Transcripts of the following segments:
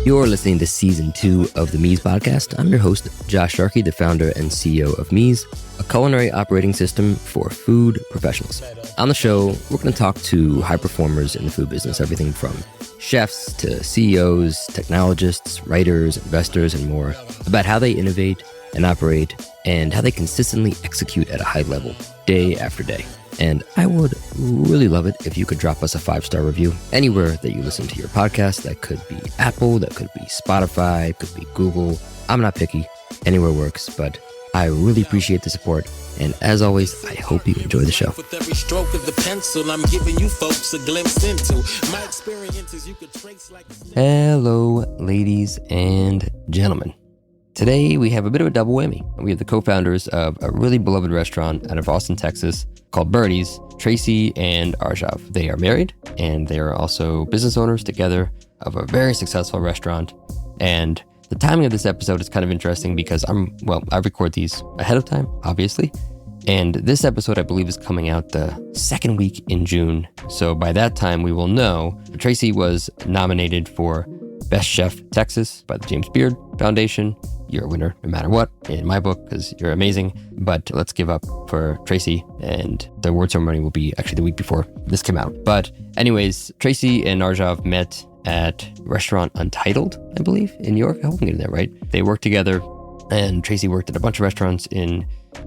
You're listening to Season 2 of the Mies Podcast. I'm your host, Josh Sharkey, the founder and CEO of Mies, a culinary operating system for food professionals. On the show, we're going to talk to high performers in the food business, everything from chefs to CEOs, technologists, writers, investors, and more, about how they innovate and operate and how they consistently execute at a high level, day after day. And I would really love it if you could drop us a 5-star review anywhere that you listen to your podcast. That could be Apple, that could be Spotify, could be Google. I'm not picky. Anywhere works, but I really appreciate the support. And as always, I hope you enjoy the show. With every stroke of the pencil, I'm giving you folks a glimpse into my experiences you could trace like... Hello, ladies and gentlemen. Today, we have a bit of a double whammy. We have the co-founders of a really beloved restaurant out of Austin, Texas, called Birdie's, Tracy and Arjav. They are married, and they are also business owners together of a very successful restaurant. And the timing of this episode is kind of interesting because I record these ahead of time, obviously. And this episode, I believe, is coming out the second week in June. So by that time, we will know. Tracy was nominated for Best Chef Texas by the James Beard Foundation. You're a winner no matter what, in my book, because you're amazing. But let's give up for Tracy, and the award ceremony will be actually the week before this came out. But anyways, Tracy and Arjav met at restaurant Untitled, I believe, in New York. I hope I'm getting that right. They worked together, and Tracy worked at a bunch of restaurants in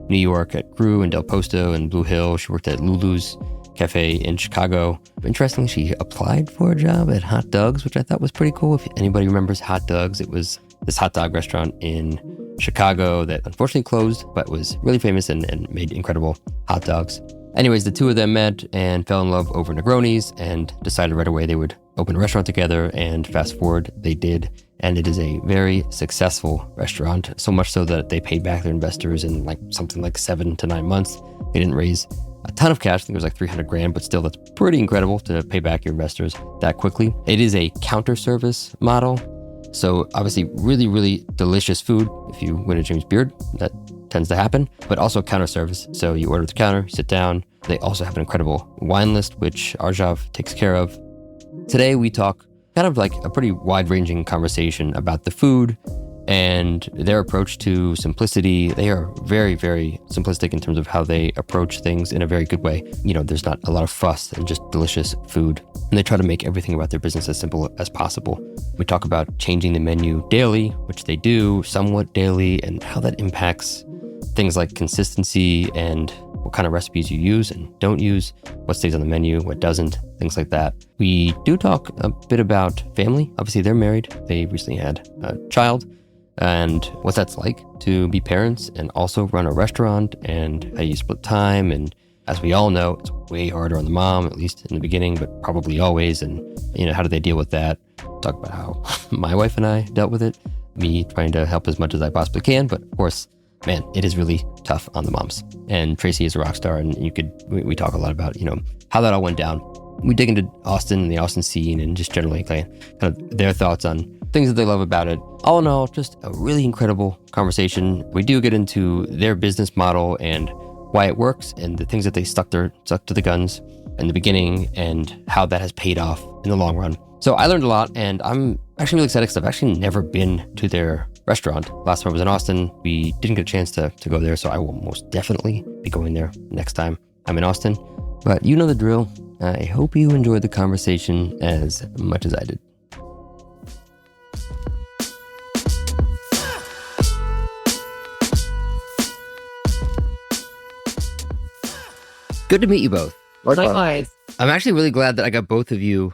New York at Crew and Del Posto and Blue Hill. She worked at Lulu's Cafe in Chicago. Interestingly, she applied for a job at Hot Dogs, which I thought was pretty cool. If anybody remembers Hot Dogs, it was this hot dog restaurant in Chicago that unfortunately closed, but was really famous and made incredible hot dogs. Anyways, the two of them met and fell in love over Negronis and decided right away they would open a restaurant together, and fast forward, they did. And it is a very successful restaurant, so much so that they paid back their investors in something like 7 to 9 months. They didn't raise a ton of cash. I think it was like $300,000, but still that's pretty incredible to pay back your investors that quickly. It is a counter service model. So obviously really, really delicious food. If you win a James Beard, that tends to happen, but also counter service. So you order at the counter, you sit down. They also have an incredible wine list, which Arjav takes care of. Today we talk kind of like a pretty wide-ranging conversation about the food and their approach to simplicity. They are very, very simplistic in terms of how they approach things in a very good way. You know, there's not a lot of fuss and just delicious food. And they try to make everything about their business as simple as possible. We talk about changing the menu daily, which they do somewhat daily, and how that impacts things like consistency and what kind of recipes you use and don't use, what stays on the menu, what doesn't, things like that. We do talk a bit about family. Obviously, they're married. They recently had a child, and what that's like to be parents and also run a restaurant, and how you split time. And as we all know, it's way harder on the mom, at least in the beginning, but probably always. And, how do they deal with that? Talk about how my wife and I dealt with it, me trying to help as much as I possibly can. But of course, man, it is really tough on the moms. And Tracy is a rock star, and we talk a lot about, how that all went down. We dig into Austin and the Austin scene and just generally kind of their thoughts on things that they love about it. All in all, just a really incredible conversation. We do get into their business model and why it works, and the things that they stuck to the guns in the beginning, and how that has paid off in the long run. So I learned a lot, and I'm actually really excited because I've actually never been to their restaurant. Last time I was in Austin, we didn't get a chance to go there, so I will most definitely be going there next time I'm in Austin. But you know the drill. I hope you enjoyed the conversation as much as I did. Good to meet you both. Likewise. I'm actually really glad that I got both of you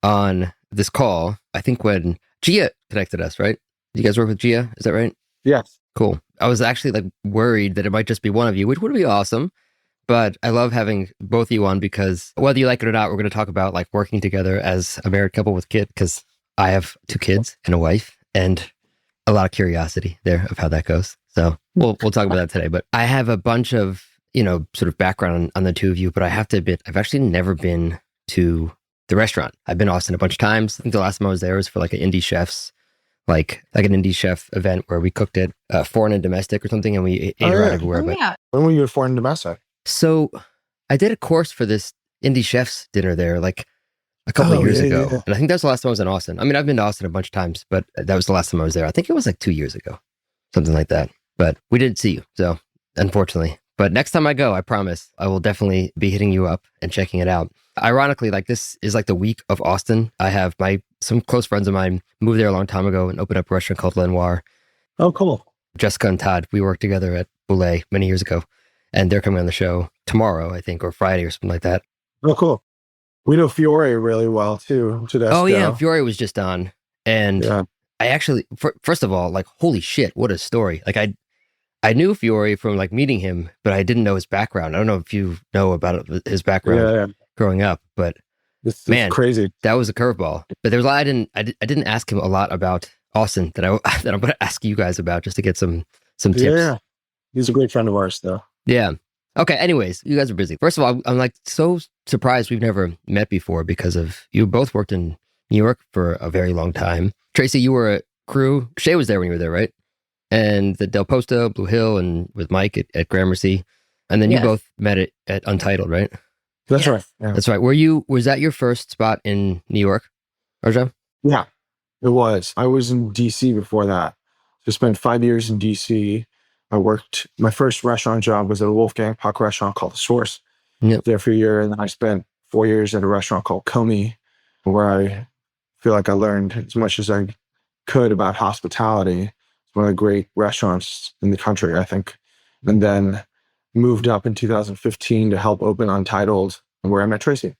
on this call. I think when Gia connected us, right? You guys work with Gia? Is that right? Yes. Cool. I was actually worried that it might just be one of you, which would be awesome. But I love having both of you on because whether you like it or not, we're going to talk about working together as a married couple with kids, because I have 2 kids and a wife, and a lot of curiosity there of how that goes. So we'll talk about that today. But I have a bunch of, sort of background on the two of you, but I have to admit, I've actually never been to the restaurant. I've been to Austin a bunch of times. I think the last time I was there was for an indie chef's, an indie chef event where we cooked at foreign and domestic or something, and we ate around everywhere. But when were you at foreign and domestic? So I did a course for this indie chef's dinner there, a couple of years yeah, ago. yeah. And I think that was the last time I was in Austin. I mean, I've been to Austin a bunch of times, but that was the last time I was there. I think it was like 2 years ago, something like that. But we didn't see you, so unfortunately. But next time I go, I promise I will definitely be hitting you up and checking it out. Ironically, like this is like the week of Austin. I have some close friends of mine moved there a long time ago and opened up a restaurant called Lenoir. Oh, cool. Jessica and Todd, we worked together at Boulay many years ago, and they're coming on the show tomorrow, I think, or Friday or something like that. Oh, cool. We know Fiore really well too. Tedesco. Oh yeah, Fiore was just on, and Yeah. I actually, first of all, like holy shit, what a story! Like I knew Fiore from like meeting him, but I didn't know his background. I don't know if you know about his background growing up, but This man, is crazy. that was a curveball. But there's a lot I didn't ask him a lot about Austin that I'm going to ask you guys about just to get some tips. Yeah. He's a great friend of ours, though. Yeah. Okay. Anyways, you guys are busy. First of all, I'm like so surprised we've never met before because of you both worked in New York for a very long time. Tracy, you were a crew. Shay was there when you were there, right? And the Del Posto, Blue Hill, and with Mike at Gramercy. And then you both met at Untitled, right? That's right. Yeah. That's right. Was that your first spot in New York, Arjav? Yeah, it was. I was in DC before that. So I spent 5 years in DC. My first restaurant job was at a Wolfgang Puck restaurant called The Source. Yep. There for a year. And then I spent 4 years at a restaurant called Comey, where I feel like I learned as much as I could about hospitality. It's one of the great restaurants in the country, I think. And then moved up in 2015 to help open Untitled, where I met Tracy.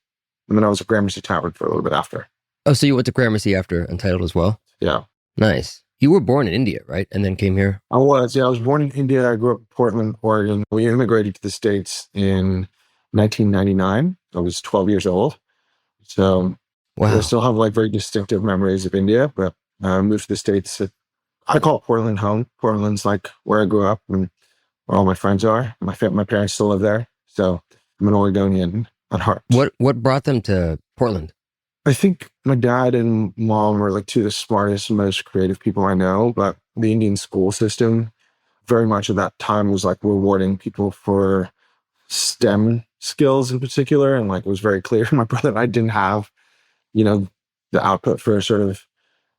And then I was at Gramercy Tavern for a little bit after. Oh, so you went to Gramercy after Untitled as well? Yeah. Nice. You were born in India, right? And then came here? I was born in India. I grew up in Portland, Oregon. We immigrated to the States in 1999. I was 12 years old. So Wow. I still have like very distinctive memories of India, but I moved to the States. I call Portland home. Portland's like where I grew up and where all my friends are. My parents still live there. So I'm an Oregonian at heart. What brought them to Portland? I think my dad and mom were like two of the smartest and most creative people I know, but the Indian school system very much at that time was like rewarding people for STEM skills in particular. And like it was very clear my brother and I didn't have, the output for sort of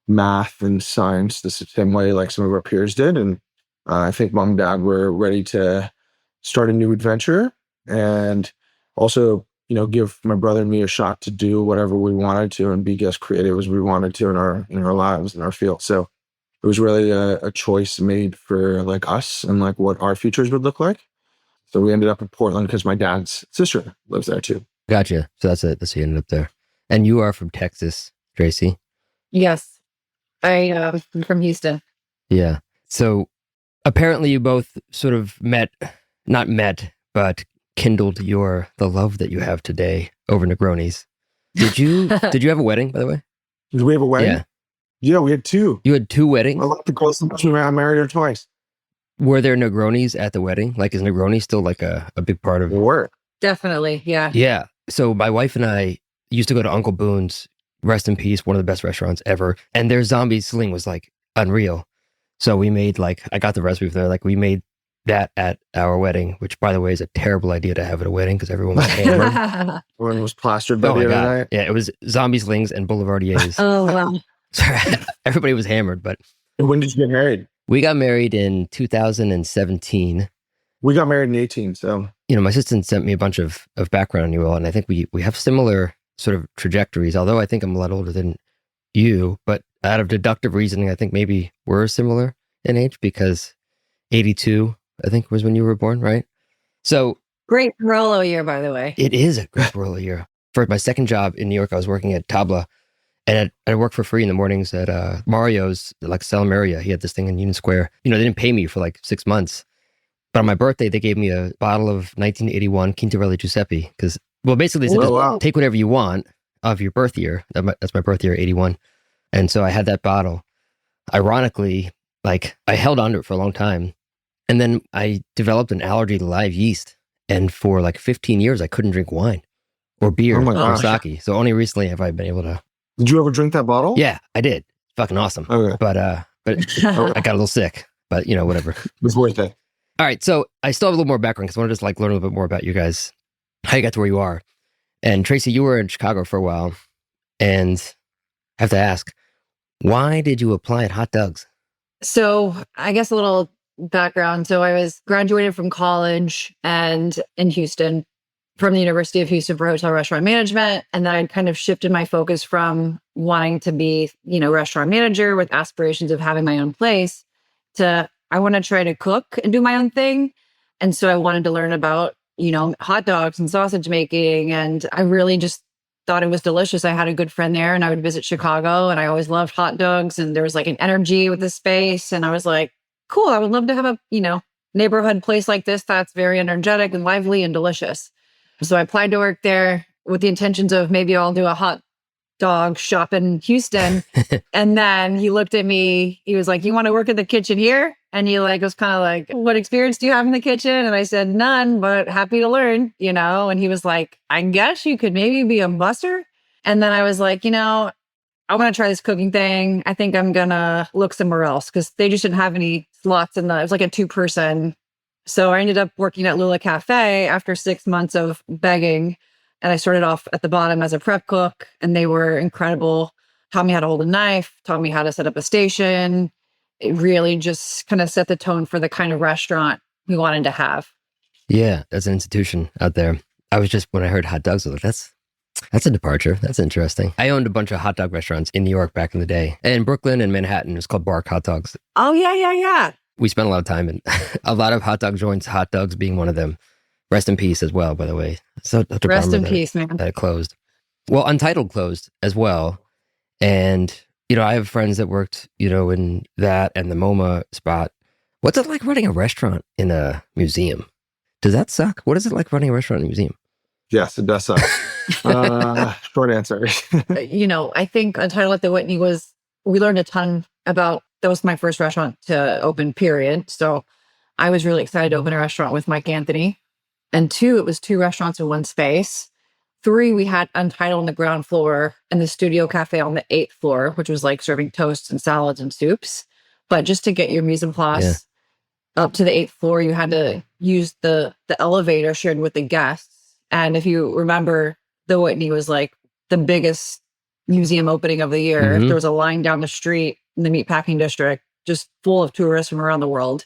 math and science the same way like some of our peers did. And I think mom and dad were ready to start a new adventure and also give my brother and me a shot to do whatever we wanted to and be as creative as we wanted to in our lives, in our field. So it was really a choice made for like us and like what our futures would look like. So we ended up in Portland because my dad's sister lives there too. Gotcha. So that's it. That's how you ended up there. And you are from Texas, Tracy? Yes. I'm from Houston. Yeah. So apparently you both sort of not met, but kindled the love that you have today over Negronis. Did you have a wedding, by the way? Did we have a wedding? Yeah. Yeah, we had two. You had two weddings? I like the girl so much. I married her twice. Were there Negronis at the wedding? Like, is Negroni still like a big part of We were. Definitely. Yeah. Yeah. So my wife and I used to go to Uncle Boone's, rest in peace, one of the best restaurants ever. And their zombie sling was like unreal. So we made I got the recipe from there. Like we made that at our wedding, which by the way is a terrible idea to have at a wedding because everyone was hammered. Everyone was plastered by Oh the my other God. night. Yeah, it was zombie slings and boulevardiers. Oh, wow. Sorry, everybody was hammered, but And when did you get married? we got married in 2017. We got married in 18, so My assistant sent me a bunch of background on you all, and I think we have similar sort of trajectories, although I think I'm a lot older than you, but out of deductive reasoning, I think maybe we're similar in age because 82, I think, was when you were born, right? So Great Rolo year, by the way. it is a great rural year. For my second job in New York, I was working at Tabla, and I worked for free in the mornings at Mario's, like Salamaria. He had this thing in Union Square. They didn't pay me for like 6 months. But on my birthday, they gave me a bottle of 1981 Quintarelli Giuseppe. Because, basically, they said, just take whatever you want of your birth year. That's my birth year, 81. And so I had that bottle. Ironically, like, I held on to it for a long time. And then I developed an allergy to live yeast. And for like 15 years, I couldn't drink wine or beer Oh my or gosh. sake. So only recently have I been able to. did you ever drink that bottle? Yeah, I did. Fucking awesome. Okay. But I got a little sick. But, whatever. It was worth it. All right, so I still have a little more background because I want to just learn a little bit more about you guys, how you got to where you are. And Tracy, you were in Chicago for a while. And I have to ask, why did you apply at Hot Doug's? So I guess a little background. So I was graduated from college and in Houston from the University of Houston for hotel restaurant management. And then I'd kind of shifted my focus from wanting to be, restaurant manager with aspirations of having my own place to I want to try to cook and do my own thing. And so I wanted to learn about, hot dogs and sausage making. And I really just thought it was delicious. I had a good friend there and I would visit Chicago and I always loved hot dogs. And there was like an energy with the space. And I was like, cool, I would love to have a, neighborhood place like this that's very energetic and lively and delicious. So I applied to work there with the intentions of maybe I'll do a hot dog shop in Houston. And then he looked at me, he was like, you want to work in the kitchen here? And he was kind of like, what experience do you have in the kitchen? And I said, none, but happy to learn, And he was like, I guess you could maybe be a busser. And then I was like, I want to try this cooking thing. I think I'm going to look somewhere else because they just didn't have any slots it was like a 2-person. So I ended up working at Lula Cafe after 6 months of begging. And I started off at the bottom as a prep cook and they were incredible. Taught me how to hold a knife, taught me how to set up a station. It really just kind of set the tone for the kind of restaurant we wanted to have. Yeah, that's an institution out there. I was just, when I heard Hot Dogs, I was like, that's a departure. That's interesting. I owned a bunch of hot dog restaurants in New York back in the day. And in Brooklyn and Manhattan, it was called Bark Hot Dogs. Oh, yeah. We spent a lot of time in a lot of hot dog joints, Hot Dogs being one of them. Rest in peace as well, by the way. So rest in peace, man. That it closed. Well, Untitled closed as well. And, I have friends that worked, in that and the MoMA spot. What's it like running a restaurant in a museum? Does that suck? What is it like running a restaurant in a museum? Yes, it does suck. Short answer. I think Untitled at the Whitney we learned a ton about, that was my first restaurant to open, period. So I was really excited to open a restaurant with Mike Anthony. And 2, it was 2 restaurants in one space. 3, we had Untitled on the ground floor and the studio cafe on the 8th floor, which was like serving toasts and salads and soups. But just to get your mise en place up to the 8th floor, you had to use the elevator shared with the guests. And if you remember, the Whitney was like the biggest museum opening of the year. Mm-hmm. There was a line down the street in the meatpacking district, just full of tourists from around the world.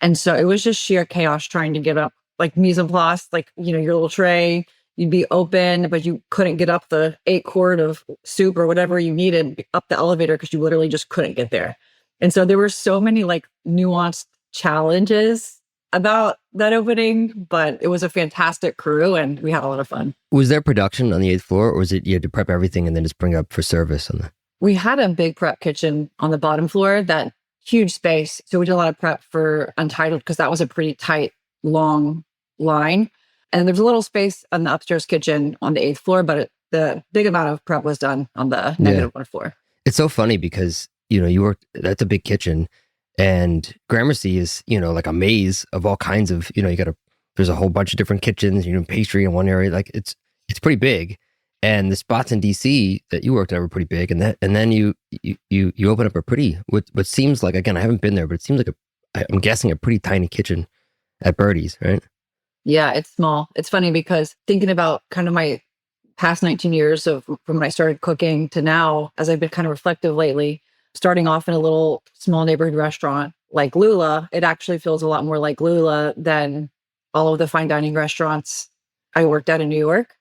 And so it was just sheer chaos trying to get up, like mise en place, like, your little tray, you'd be open, but you couldn't get up the 8-quart of soup or whatever you needed up the elevator because you literally just couldn't get there. And so there were so many like nuanced challenges about that opening, but it was a fantastic crew and we had a lot of fun. Was there production on the 8th floor or was it you had to prep everything and then just bring up for service on the... We had a big prep kitchen on the bottom floor, that huge space. So we did a lot of prep for Untitled because that was a pretty tight, long line. And there's a little space on the upstairs kitchen on the 8th floor, but the big amount of prep was done on the -1 floor. It's so funny because, you worked, that's a big kitchen and Gramercy is, like a maze of all kinds of, there's a whole bunch of different kitchens, pastry in one area. Like it's pretty big. And the spots in DC that you worked at were pretty big. And then you open up a pretty, what seems like, again, I haven't been there, but it seems like I'm guessing a pretty tiny kitchen at Birdie's, right? Yeah, it's small. It's funny because thinking about kind of my past 19 years of from when I started cooking to now, as I've been kind of reflective lately, starting off in a little small neighborhood restaurant like Lula, it actually feels a lot more like Lula than all of the fine dining restaurants I worked at in New York.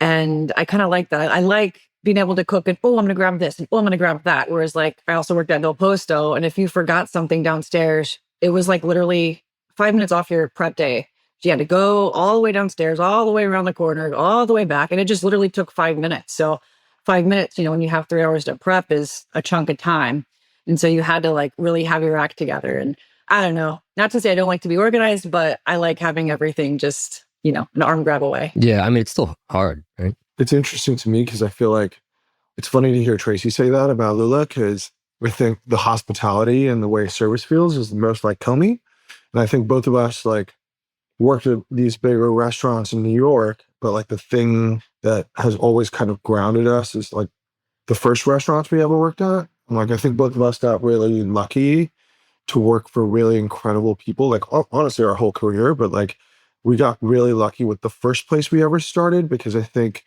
And I kind of like that. I like being able to cook and, I'm going to grab this and, I'm going to grab that. Whereas like I also worked at Del Posto. And if you forgot something downstairs, it was like literally 5 minutes off your prep day. You had to go all the way downstairs, all the way around the corner, all the way back. And it just literally took 5 minutes. So 5 minutes, when you have 3 hours to prep is a chunk of time. And so you had to like really have your act together. And I don't know, not to say I don't like to be organized, but I like having everything just, an arm grab away. Yeah. I mean, it's still hard, right? It's interesting to me because I feel like it's funny to hear Tracy say that about Lula because we think the hospitality and the way service feels is the most like Comey. And I think both of us like worked at these bigger restaurants in New York, but like the thing that has always kind of grounded us is like the first restaurants we ever worked at. And like I think both of us got really lucky to work for really incredible people, like honestly our whole career, but like we got really lucky with the first place we ever started because I think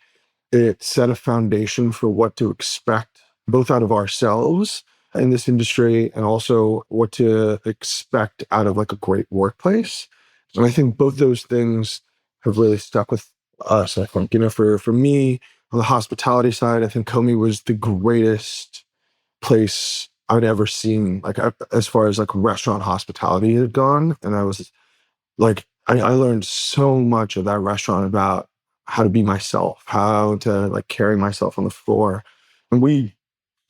it set a foundation for what to expect, both out of ourselves in this industry and also what to expect out of like a great workplace. And I think both those things have really stuck with us. I think, for me on the hospitality side, I think Comey was the greatest place I'd ever seen, like as far as like restaurant hospitality had gone. And I was like, I learned so much of that restaurant about how to be myself, how to like carry myself on the floor. And a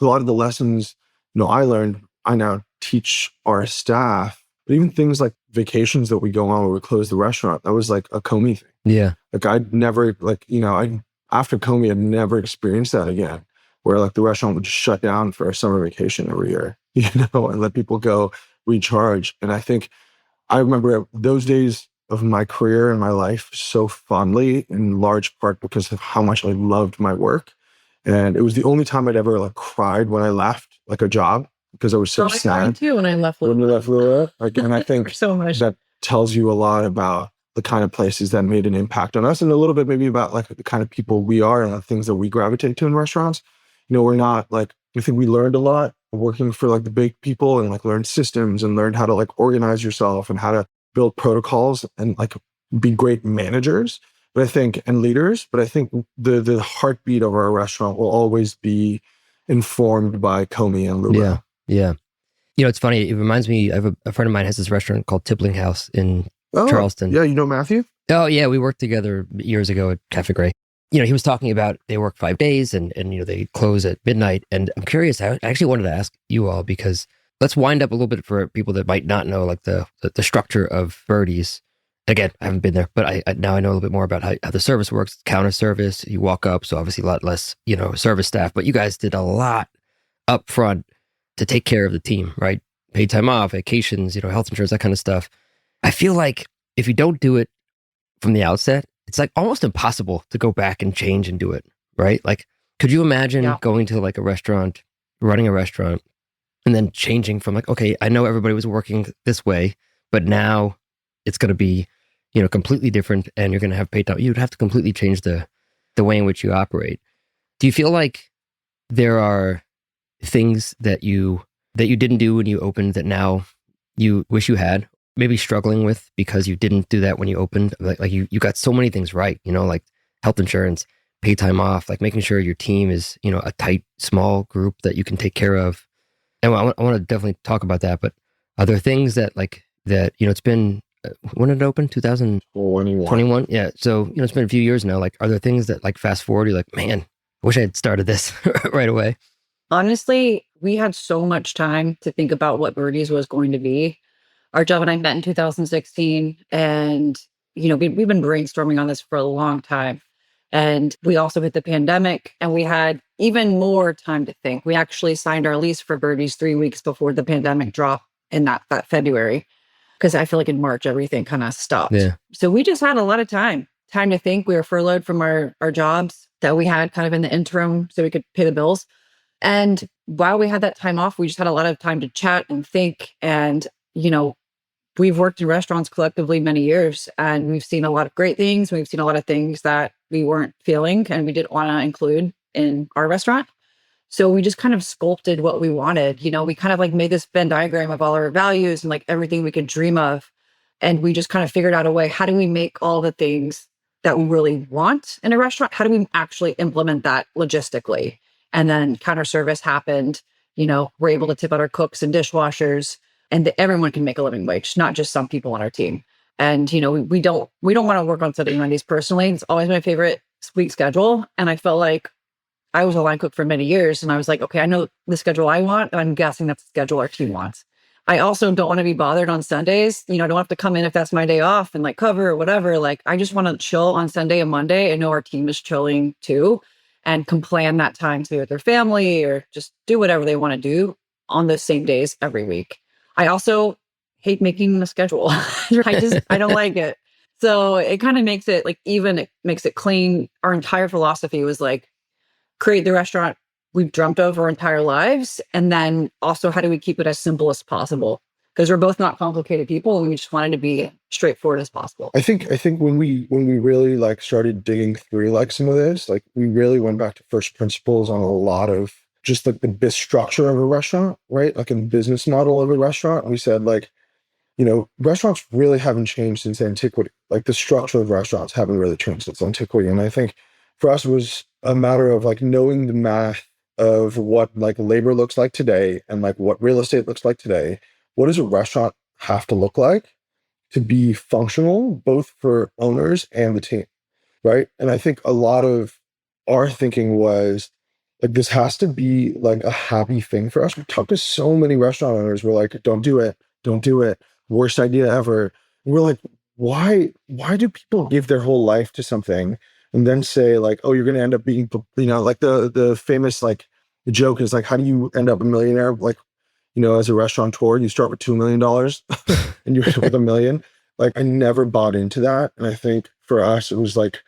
lot of the lessons, I learned, I now teach our staff, but even things like vacations that we go on where we close the restaurant, that was like a Comey thing. Yeah. Like I'd never, after Comey, I'd never experienced that again, where like the restaurant would just shut down for a summer vacation every year, and let people go recharge. And I think I remember those days of my career and my life so fondly, in large part because of how much I loved my work. And it was the only time I'd ever like cried when I left like a job because I was so sad. I cried too when I left. When we left Lula. And I think so much. That tells you a lot about the kind of places that made an impact on us, and a little bit maybe about like the kind of people we are and the things that we gravitate to in restaurants. We're not like, I think we learned a lot working for like the big people and like learned systems and learned how to like organize yourself and how to build protocols and like be great managers. But I think, and leaders, but I think the heartbeat of our restaurant will always be informed by Comey and Lula. Yeah. It's funny. It reminds me, I have a friend of mine has this restaurant called Tippling House in Charleston. Yeah, Matthew? Oh, yeah. We worked together years ago at Cafe Gray. He was talking about they work 5 days and they close at midnight. And I'm curious, I actually wanted to ask you all, because let's wind up a little bit for people that might not know like the structure of Birdie's. Again, I haven't been there, but I now I know a little bit more about how the service works. Counter service, you walk up, so obviously a lot less, service staff, but you guys did a lot up front to take care of the team, right? Paid time off, vacations, health insurance, that kind of stuff. I feel like if you don't do it from the outset, it's like almost impossible to go back and change and do it, right? Like, could you imagine going to like a restaurant, running a restaurant, and then changing from like, okay, I know everybody was working this way, but now it's going to be, completely different, and you're going to have paid time. You'd have to completely change the way in which you operate. Do you feel like there are things that you didn't do when you opened that now you wish you had, maybe struggling with because you didn't do that when you opened? Like you got so many things right, like health insurance, pay time off, like making sure your team is, a tight, small group that you can take care of. And I want to definitely talk about that, but are there things that it's been, when did it open? 2021? Yeah. So, it's been a few years now. Like, are there things that like fast forward, you're like, man, I wish I had started this right away? Honestly, we had so much time to think about what Birdie's was going to be. Arjav and I met in 2016, and, we've been brainstorming on this for a long time. And we also hit the pandemic, and we had even more time to think. We actually signed our lease for Birdie's 3 weeks before the pandemic dropped in that February, because I feel like in March, everything kind of stopped. Yeah. So we just had a lot of time to think. We were furloughed from our jobs that we had kind of in the interim so we could pay the bills. And while we had that time off, we just had a lot of time to chat and think. And, we've worked in restaurants collectively many years, and we've seen a lot of great things. We've seen a lot of things that we weren't feeling and we didn't want to include in our restaurant. So we just kind of sculpted what we wanted. We kind of like made this Venn diagram of all our values and like everything we could dream of. And we just kind of figured out a way, how do we make all the things that we really want in a restaurant? How do we actually implement that logistically? And then counter service happened. We're able to tip out our cooks and dishwashers, and everyone can make a living wage, not just some people on our team. And, we don't want to work on Saturday Mondays personally. It's always my favorite week schedule. And I felt like I was a line cook for many years, and I was like, okay, I know the schedule I want, and I'm guessing that's the schedule our team wants. I also don't want to be bothered on Sundays. I don't have to come in if that's my day off and like cover or whatever. Like, I just want to chill on Sunday and Monday. I know our team is chilling too, and can plan that time to be with their family or just do whatever they want to do on those same days every week. I also hate making a schedule. I don't like it. So it kind of makes it like, even it makes it clean. Our entire philosophy was like, create the restaurant we've dreamt of our entire lives. And then also, how do we keep it as simple as possible? because we're both not complicated people and we just wanted to be straightforward as possible. I think when we really like started digging through like some of this, like we really went back to first principles on a lot of just like the structure of a restaurant, right? Like in the business model of a restaurant. We said like, restaurants really haven't changed since antiquity. Like the structure of restaurants haven't really changed since antiquity. And I think for us it was a matter of like knowing the math of what like labor looks like today and like what real estate looks like today. What does a restaurant have to look like to be functional, both for owners and the team, right? And I think a lot of our thinking was like, this has to be like a happy thing for us. We talked to so many restaurant owners. We're like, don't do it. Worst idea ever. And we're like, why do people give their whole life to something and then say like, oh, you're going to end up being, like the famous like the joke is like, how do you end up a millionaire? Like, as a restaurateur, you start with $2 million and you end up with $1 million. Like, I never bought into that. And I think for us, it was like,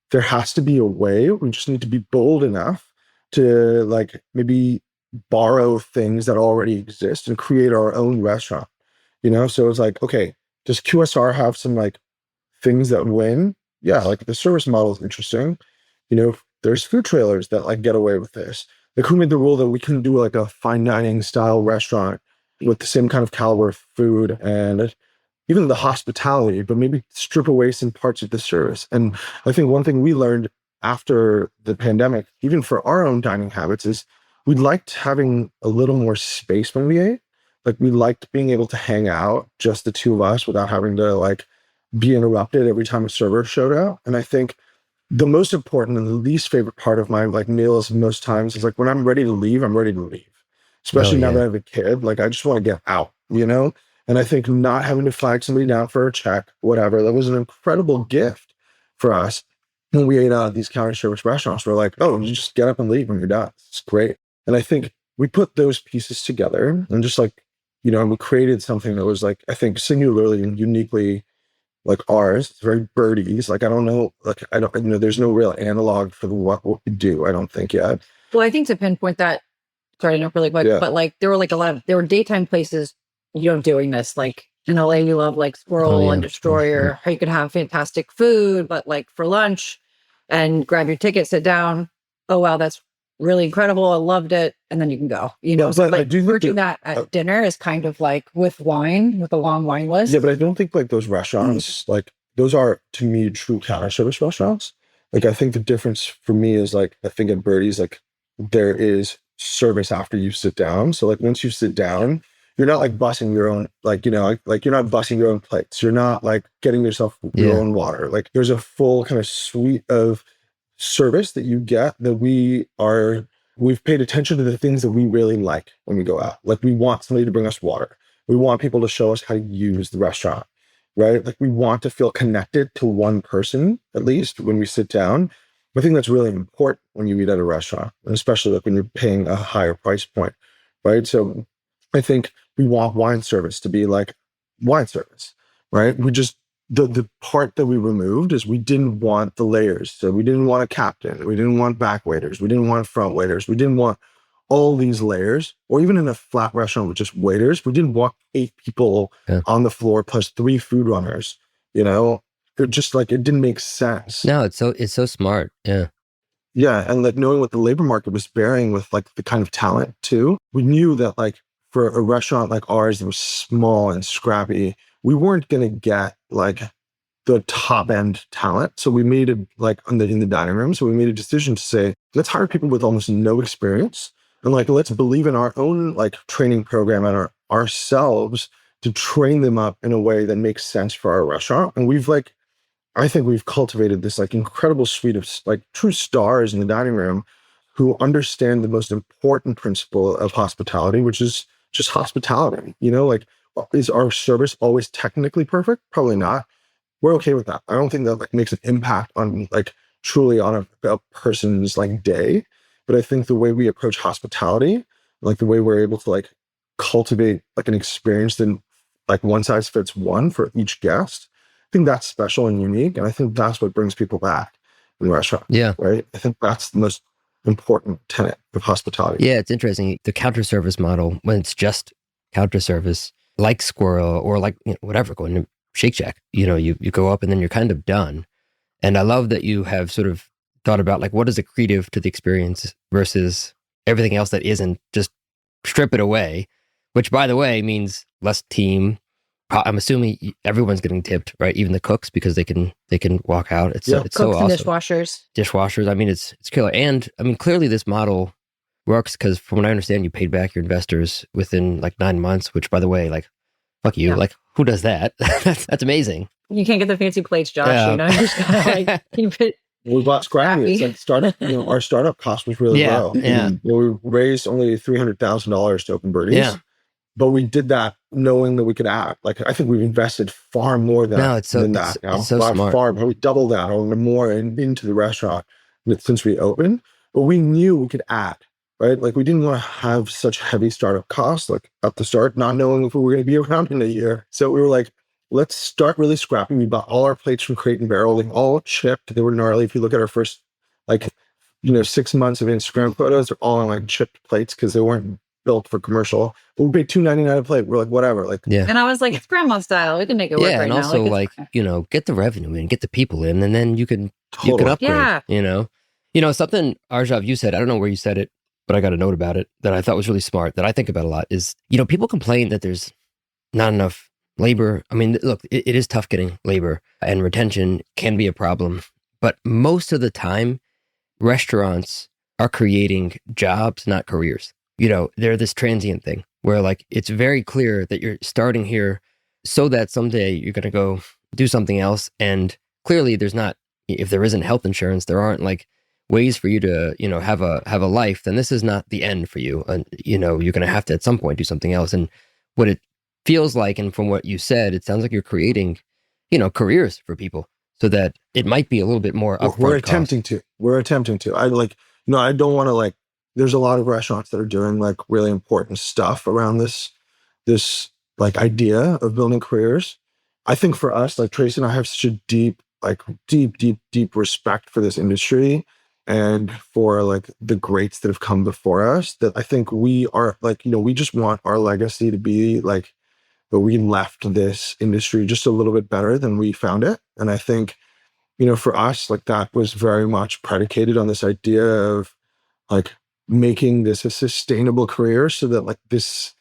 there has to be a way. We just need to be bold enough to like maybe borrow things that already exist and create our own restaurant, So it's like, okay, does QSR have some like things that win? Yeah, like the service model is interesting. There's food trailers that like get away with this. Like who made the rule that we couldn't do like a fine dining style restaurant with the same kind of caliber of food and even the hospitality, but maybe strip away some parts of the service? And I think one thing we learned after the pandemic, even for our own dining habits, is we liked having a little more space when we ate. Like we liked being able to hang out, just the two of us, without having to like be interrupted every time a server showed up. And I think the most important and the least favorite part of my like meals most times is like when I'm ready to leave, I'm ready to leave. Especially now that I have a kid, like I just want to get out, And I think not having to flag somebody down for a check, whatever, that was an incredible gift for us. When we ate out at these counter service restaurants, we're like, oh, you just get up and leave when you're done. It's great. And I think we put those pieces together and just like, and we created something that was like, I think singularly and uniquely like ours. It's very Birdie's. Like, I don't know, like, I don't, there's no real analog for what we do, I don't think yet. Well, I think to pinpoint that, sorry, not really quick, but like there were like there were daytime places, doing this. Like in LA, you love like Squirrel and Destroyer, how you could have fantastic food, but like for lunch and grab your ticket, sit down. Oh, wow, that's really incredible. I loved it. And then you can go, So like merging that at dinner is kind of like with wine, with a long wine list. Yeah, but I don't think like those restaurants, like those are to me true counter service restaurants. Like I think the difference for me is like, I think at Birdie's, like there is service after you sit down. So like once you sit down, you're not like bussing your own, like, like you're not bussing your own plates. You're not like getting yourself your own water. Like there's a full kind of suite of service that you get that we've paid attention to the things that we really like when we go out. Like we want somebody to bring us water. We want people to show us how to use the restaurant, right? Like we want to feel connected to one person, at least when we sit down. I think that's really important when you eat at a restaurant, and especially like when you're paying a higher price point, right? So I think we want wine service to be like wine service, right? We just, the part that we removed is we didn't want the layers. So we didn't want a captain. We didn't want back waiters. We didn't want front waiters. We didn't want all these layers, or even in a flat restaurant with just waiters. We didn't want 8 people on the floor plus 3 food runners, It just like, it didn't make sense. No, it's so smart. Yeah. Yeah. And like knowing what the labor market was bearing with like the kind of talent too, we knew that like for a restaurant like ours that was small and scrappy, we weren't going to get like the top end talent. So we made it like in the dining room. So we made a decision to say, let's hire people with almost no experience. And like, let's believe in our own like training program and ourselves to train them up in a way that makes sense for our restaurant. And I think we've cultivated this like incredible suite of like true stars in the dining room who understand the most important principle of hospitality, which is just hospitality. Like, is our service always technically perfect? Probably not. We're okay with that. I don't think that like makes an impact on like truly on a person's like day. But I think the way we approach hospitality, like the way we're able to like cultivate like an experience that like one size fits one for each guest, I think that's special and unique. And I think that's what brings people back in the restaurant. Yeah. Right. I think that's the most important tenet of hospitality. Yeah. It's interesting. The counter service model, when it's just counter service, like Squirrel or like whatever, going to Shake Shack, you go up and then you're kind of done. And I love that you have sort of thought about like, what is accretive to the experience versus everything else that isn't. Just strip it away, which by the way means less team. I'm assuming everyone's getting tipped, right? Even the cooks, because they can walk out. It's so Cooks awesome. and Dishwashers. I mean, it's killer. And I mean, clearly this model works because from what I understand, you paid back your investors within like 9 months, which by the way, like, fuck you. Yeah. Like, who does that? That's amazing. You can't get the fancy plates, Josh. Yeah. You just gotta like keep it. We bought Scrappy. It's like startup. Our startup cost was really low. Yeah. We raised only $300,000 to open Birdies. Yeah. But we did that knowing that we could add. Like, I think we've invested far more than that. It's so By smart. far, probably double that or more into the restaurant since we opened. But we knew we could add, right? Like, we didn't want to have such heavy startup costs, like at the start, not knowing if we were going to be around in a year. So we were like, let's start really scrappy. We bought all our plates from Crate and Barrel, like all chipped. They were gnarly. If you look at our first, 6 months of Instagram photos, they're all on like chipped plates because they weren't built for commercial. But we paid $2.99 a plate. We're like, whatever. Like, yeah. And I was like, it's grandma style. We can make it work right and now. also it's fine. get the revenue in, get the people in, and then you can Totally. upgrade. Yeah. Something Arjav, you said, I don't know where you said it, but I got a note about it that I thought was really smart that I think about a lot is, people complain that there's not enough labor. I mean, look, it is tough getting labor and retention can be a problem, but most of the time restaurants are creating jobs, not careers. They're this transient thing where like, it's very clear that you're starting here so that someday you're going to go do something else. And clearly there's not, if there isn't health insurance, there aren't like ways for you to, have a life, then this is not the end for you. And, you're going to have to at some point do something else. And what it feels like, and from what you said, it sounds like you're creating, careers for people so that it might be a little bit more upfront. We're attempting to. I don't want to there's a lot of restaurants that are doing like really important stuff around this like idea of building careers. I think for us, like Tracy and I have such a deep respect for this industry and for like the greats that have come before us that I think we are like, we just want our legacy to be like, that we left this industry just a little bit better than we found it. And I think, for us, like that was very much predicated on this idea of like making this a sustainable career so that like this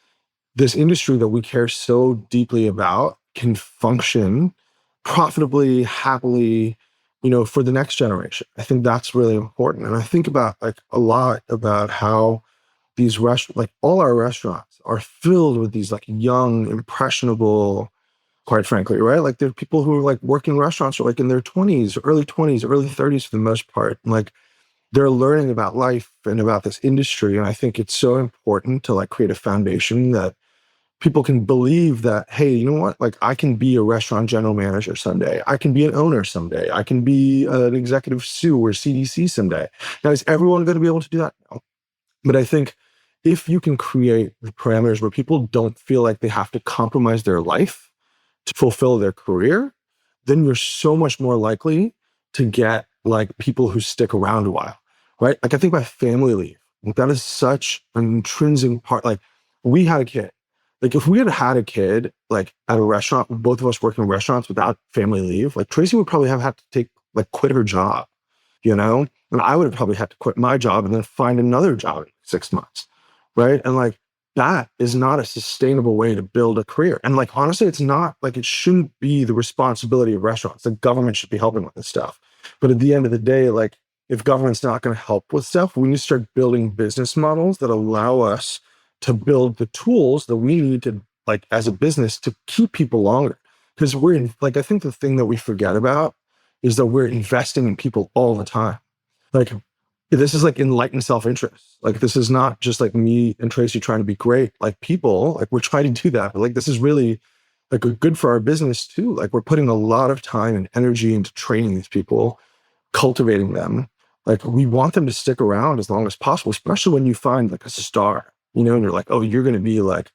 industry that we care so deeply about can function profitably, happily, for the next generation. I think that's really important. And I think about like a lot about how these like all our restaurants are filled with these like young, impressionable, quite frankly, right? Like there are people who are like working restaurants are like in their 20s, early 30s for the most part. And like they're learning about life and about this industry. And I think it's so important to like create a foundation that people can believe that, hey, you know what? Like I can be a restaurant general manager someday. I can be an owner someday. I can be an executive SU or CDC someday. Now, is everyone going to be able to do that? No. But I think if you can create the parameters where people don't feel like they have to compromise their life to fulfill their career, then you're so much more likely to get like people who stick around a while, right? Like I think about family leave. Like, that is such an intrinsic part. Like we had a kid. Like if we had had a kid like at a restaurant, both of us working in restaurants without family leave, like Tracy would probably have had to quit her job, and I would have probably had to quit my job and then find another job in 6 months, right? And like that is not a sustainable way to build a career. And like honestly, it's not like it shouldn't be the responsibility of restaurants. The government should be helping with this stuff. But at the end of the day, like if government's not going to help with stuff, we need to start building business models that allow us to build the tools that we need to like as a business to keep people longer. Because we're in, like, I think the thing that we forget about is that we're investing in people all the time. Like this is like enlightened self-interest. Like this is not just like me and Tracy trying to be great. Like people, like we're trying to do that. But like this is really like good for our business too. Like we're putting a lot of time and energy into training these people, cultivating them. Like we want them to stick around as long as possible, especially when you find like a star, and you're like, oh, you're going to be like,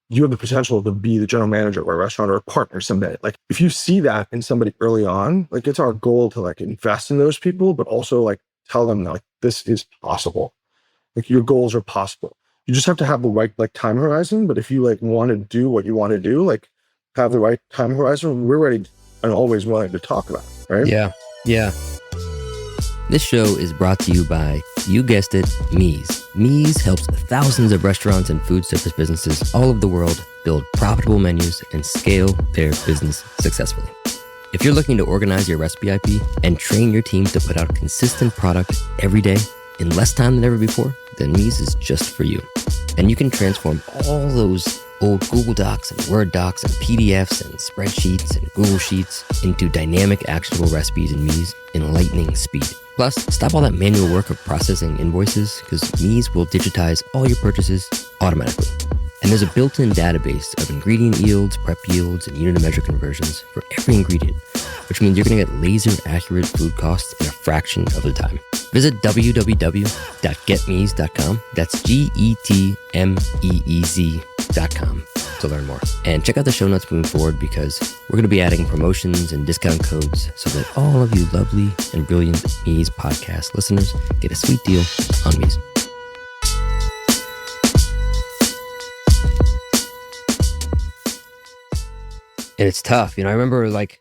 you have the potential to be the general manager of a restaurant or a partner someday. Like if you see that in somebody early on, like it's our goal to like invest in those people, but also like tell them that like this is possible. Like your goals are possible. you just have to have the right like time horizon. But if you like want to do what you want to do, like have the right time horizon, we're ready and always willing to talk about it, right? Yeah. Yeah. This show is brought to you by, you guessed it, Mies. Mies helps thousands of restaurants and food service businesses all over the world build profitable menus and scale their business successfully. If you're looking to organize your recipe IP and train your team to put out consistent product every day in less time than ever before, then Mies is just for you. And you can transform all those old Google Docs and Word docs and PDFs and spreadsheets and Google Sheets into dynamic, actionable recipes in Mies in lightning speed. Plus, stop all that manual work of processing invoices, because Mies will digitize all your purchases automatically. And there's a built-in database of ingredient yields, prep yields, and unit of measure conversions for every ingredient, which means you're going to get laser-accurate food costs in a fraction of the time. Visit www.getmeez.com. That's GETMEEZ.com to learn more. And check out the show notes moving forward, because we're going to be adding promotions and discount codes so that all of you lovely and brilliant Mies podcast listeners get a sweet deal on Mies. And it's tough. I remember, like,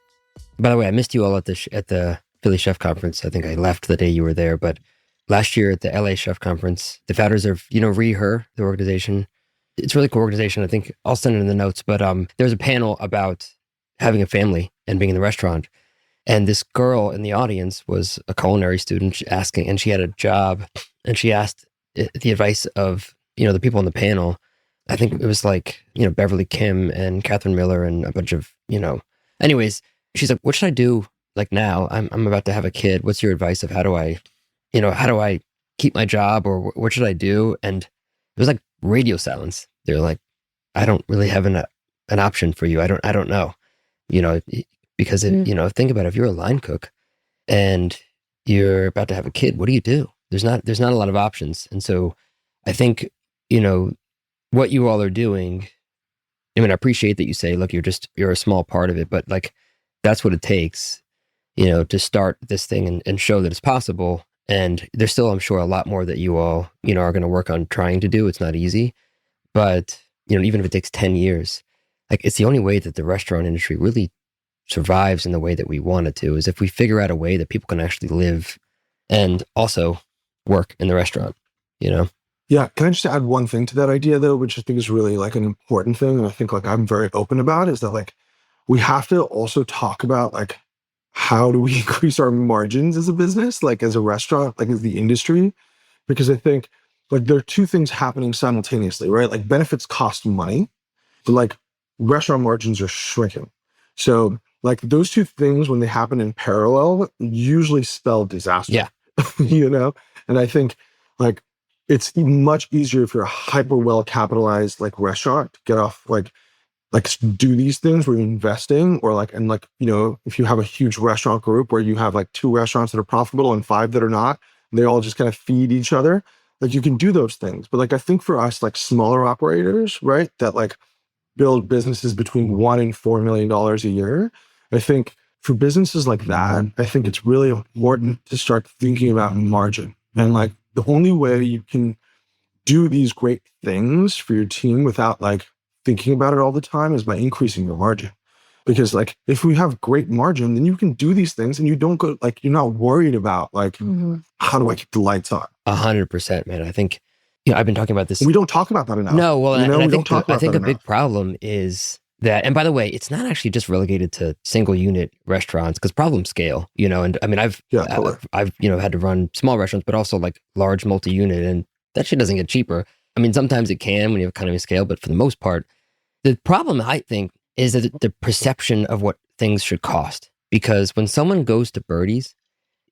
by the way, I missed you all at the Philly Chef Conference. I think I left the day you were there, but last year at the LA Chef Conference, the founders of, Re-Her, the organization. It's a really cool organization. I think I'll send it in the notes, but there was a panel about having a family and being in the restaurant. And this girl in the audience was a culinary student asking, and she had a job, and she asked the advice of, the people on the panel. I think it was like, Beverly Kim and Catherine Miller and a bunch of, anyways, she's like, what should I do? Like now I'm about to have a kid. What's your advice of how do I keep my job, or what should I do? And it was like radio silence. They're like, I don't really have an option for you. I don't know, because think about it. If you're a line cook and you're about to have a kid, what do you do? There's not a lot of options. And so I think, what you all are doing, I mean, I appreciate that you say, look, you're a small part of it, but like, that's what it takes, to start this thing and show that it's possible. And there's still, I'm sure, a lot more that you all, are going to work on trying to do. It's not easy, but, even if it takes 10 years, like, it's the only way that the restaurant industry really survives in the way that we want it to, is if we figure out a way that people can actually live and also work in the restaurant, Yeah. Can I just add one thing to that idea, though, which I think is really like an important thing, and I think like I'm very open about, is that like we have to also talk about like how do we increase our margins as a business, like as a restaurant, like as the industry, because I think like there are two things happening simultaneously, right? Like benefits cost money, but like restaurant margins are shrinking. So like those two things, when they happen in parallel, usually spell disaster. Yeah. And I think like it's much easier if you're a hyper well capitalized like restaurant to get off like do these things where you're investing, or like, and like, if you have a huge restaurant group where you have like 2 restaurants that are profitable and 5 that are not, and they all just kind of feed each other, like you can do those things. But like, I think for us, like smaller operators, right, that like build businesses between $1 and $4 million a year, I think for businesses like that, I think it's really important to start thinking about margin. And like the only way you can do these great things for your team without like thinking about it all the time is by increasing your margin. Because like if we have great margin, then you can do these things and you don't go like, you're not worried about like, how do I keep the lights on? 100%, man. I think, I've been talking about this. We don't talk about that enough. No, well, I think a big problem is that, and by the way, it's not actually just relegated to single unit restaurants, because problems scale, and I mean, I've had to run small restaurants, but also like large multi-unit, and that shit doesn't get cheaper. I mean, sometimes it can when you have economy of scale, but for the most part, the problem I think is that the perception of what things should cost. Because when someone goes to Birdie's,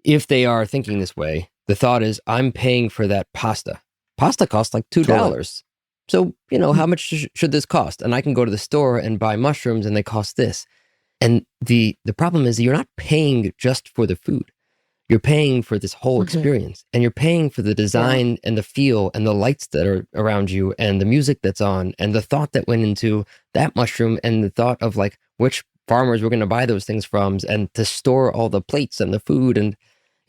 if they are thinking this way, the thought is, I'm paying for that pasta. Pasta costs like $2. Totally. So, how much should this cost? And I can go to the store and buy mushrooms and they cost this. And the problem is you're not paying just for the food. You're paying for this whole experience, and you're paying for the design and the feel and the lights that are around you and the music that's on and the thought that went into that mushroom and the thought of like which farmers we're going to buy those things from, and to store all the plates and the food. And,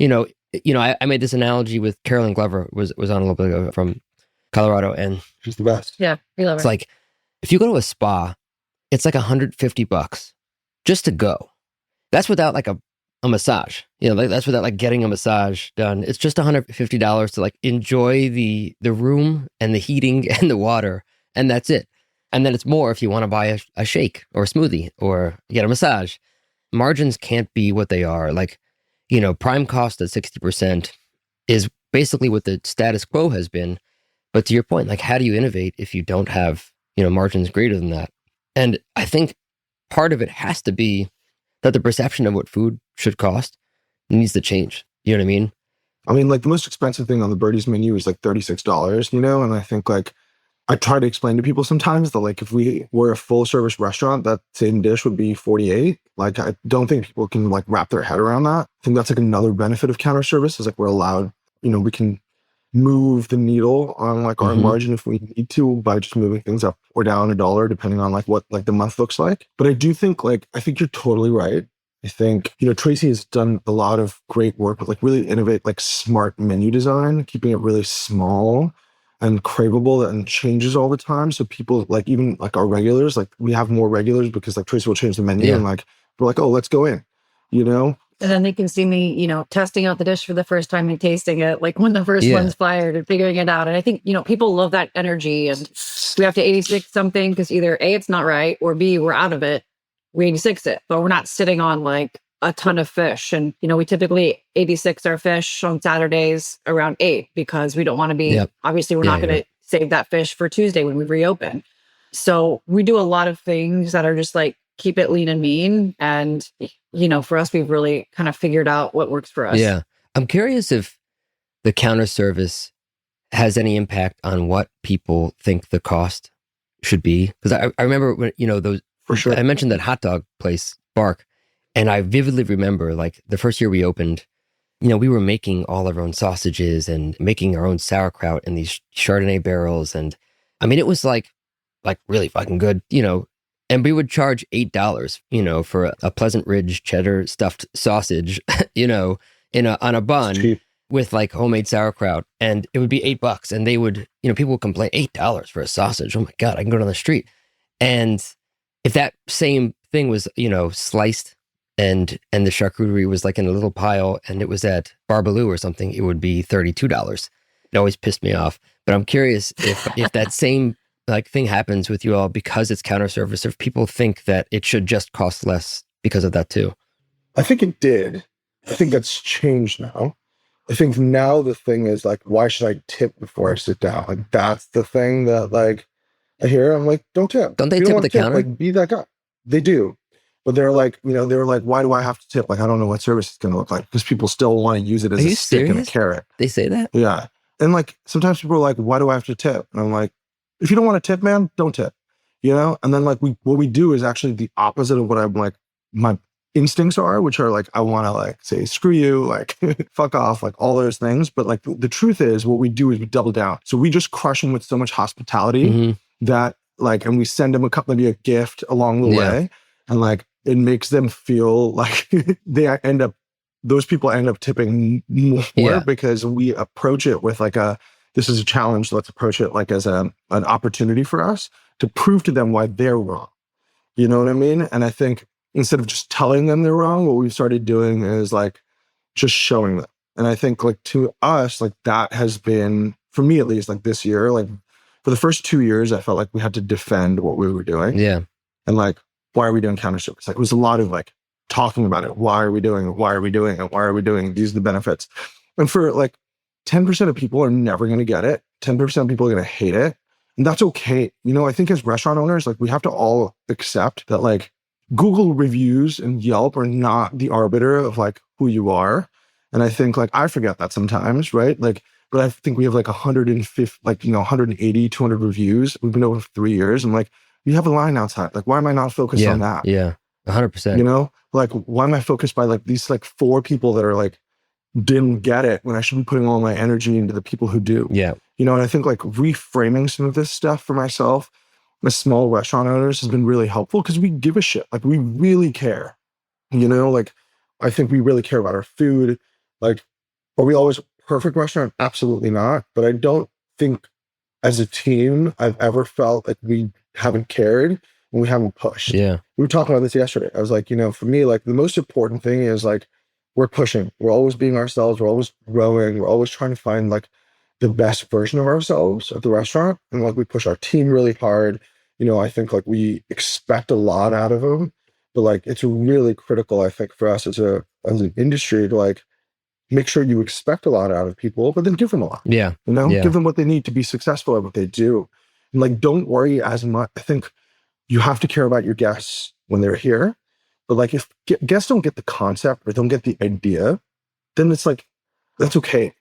I made this analogy with Carolyn Glover was on a little bit ago from Colorado, and She's the best. Yeah, we love it's her. like if you go to a spa, it's like $150 just to go. That's without like a massage. Like that's without like getting a massage done. It's just $150 to like enjoy the room and the heating and the water, and that's it. And then it's more if you want to buy a shake or a smoothie or get a massage. Margins can't be what they are. Like, prime cost at 60% is basically what the status quo has been. But to your point, like, how do you innovate if you don't have, margins greater than that? And I think part of it has to be that the perception of what food should cost needs to change. You know what I mean? I mean, like the most expensive thing on the Birdie's menu is like $36, and I think like I try to explain to people sometimes that like if we were a full service restaurant, that same dish would be 48. Like I don't think people can like wrap their head around that. I think that's like another benefit of counter service is like we're allowed, we can move the needle on like our margin if we need to by just moving things up or down $1 depending on like what like the month looks like. But I do think I think you're totally right. I think, Tracy has done a lot of great work with like really innovate like smart menu design, keeping it really small and craveable and changes all the time. So people like even like our regulars, like we have more regulars because like Tracy will change the menu and like we're like, oh, let's go in, And then they can see me, testing out the dish for the first time and tasting it, like when the first one's fired and figuring it out. And I think, people love that energy. And we have to 86 something because either A, it's not right, or B, we're out of it. We 86 it, but we're not sitting on like a ton of fish. And, we typically 86 our fish on Saturdays around 8 because we don't want to be, obviously, we're not going to save that fish for Tuesday when we reopen. So we do a lot of things that are just like, keep it lean and mean. And, for us, we've really kind of figured out what works for us. Yeah. I'm curious if the counter service has any impact on what people think the cost should be. Because I remember when, those, for sure. I mentioned that hot dog place, Bark, and I vividly remember like the first year we opened, we were making all of our own sausages and making our own sauerkraut in these Chardonnay barrels. And I mean, it was like really fucking good, and we would charge $8, for a Pleasant Ridge cheddar stuffed sausage, on a bun with like homemade sauerkraut. And it would be $8. And they would, people would complain, $8 for a sausage. Oh my God, I can go down the street. And if that same thing was, sliced and the charcuterie was like in a little pile and it was at Barbaloo or something, it would be $32. It always pissed me off. But I'm curious if that same like thing happens with you all because it's counter service, or if people think that it should just cost less because of that too. I think it did. I think that's changed now. I think now the thing is like, why should I tip before I sit down? Like that's the thing that like I hear. I'm like, don't tip. Don't they tip at the counter? Like be that guy. They do. But they're like, they're like, why do I have to tip? Like, I don't know what service it's going to look like because people still want to use it as a stick and a carrot. They say that? Yeah. And like, sometimes people are like, why do I have to tip? And I'm like, if you don't want to tip, man, don't tip, And then like what we do is actually the opposite of what I'm like, my instincts are, which are like, I want to like say, screw you, like fuck off, like all those things. But like the truth is what we do is we double down. So we just crush them with so much hospitality that like, and we send them maybe a gift along the way. And like, it makes them feel like those people end up tipping more because we approach it with like this is a challenge. Let's approach it like as an opportunity for us to prove to them why they're wrong. You know what I mean? And I think instead of just telling them they're wrong, what we've started doing is like just showing them. And I think like to us, like that has been, for me at least, like this year, like for the first 2 years, I felt like we had to defend what we were doing. Yeah. And like, why are we doing counter service? Like it was a lot of like talking about it. Why are we doing it? Why are we doing it? Why are we doing it? These are the benefits. And for like 10% of people are never going to get it. 10% of people are going to hate it. And that's okay. I think as restaurant owners, like we have to all accept that like Google reviews and Yelp are not the arbiter of like who you are. And I think like, I forget that sometimes, right? Like, but I think we have like 150, like, 180, 200 reviews. We've been over 3 years. I'm like, you have a line outside. Like, why am I not focused on that? Yeah. 100%. Like, why am I focused by like these like 4 people that are like, didn't get it when I should be putting all my energy into the people who do. Yeah. And I think like reframing some of this stuff for myself as small restaurant owners has been really helpful because we give a shit. Like we really care. Like I think we really care about our food. Like, are we always a perfect restaurant? Absolutely not. But I don't think as a team I've ever felt like we haven't cared and we haven't pushed. Yeah. We were talking about this yesterday. I was like, for me, like the most important thing is like we're pushing. We're always being ourselves. We're always growing. We're always trying to find like the best version of ourselves at the restaurant. And like we push our team really hard. I think like we expect a lot out of them, but like it's really critical, I think, for us as an industry to like make sure you expect a lot out of people, but then give them a lot. Yeah. Give them what they need to be successful at what they do. And like, don't worry as much. I think you have to care about your guests when they're here. But like, if guests don't get the concept or don't get the idea, then it's like, that's okay.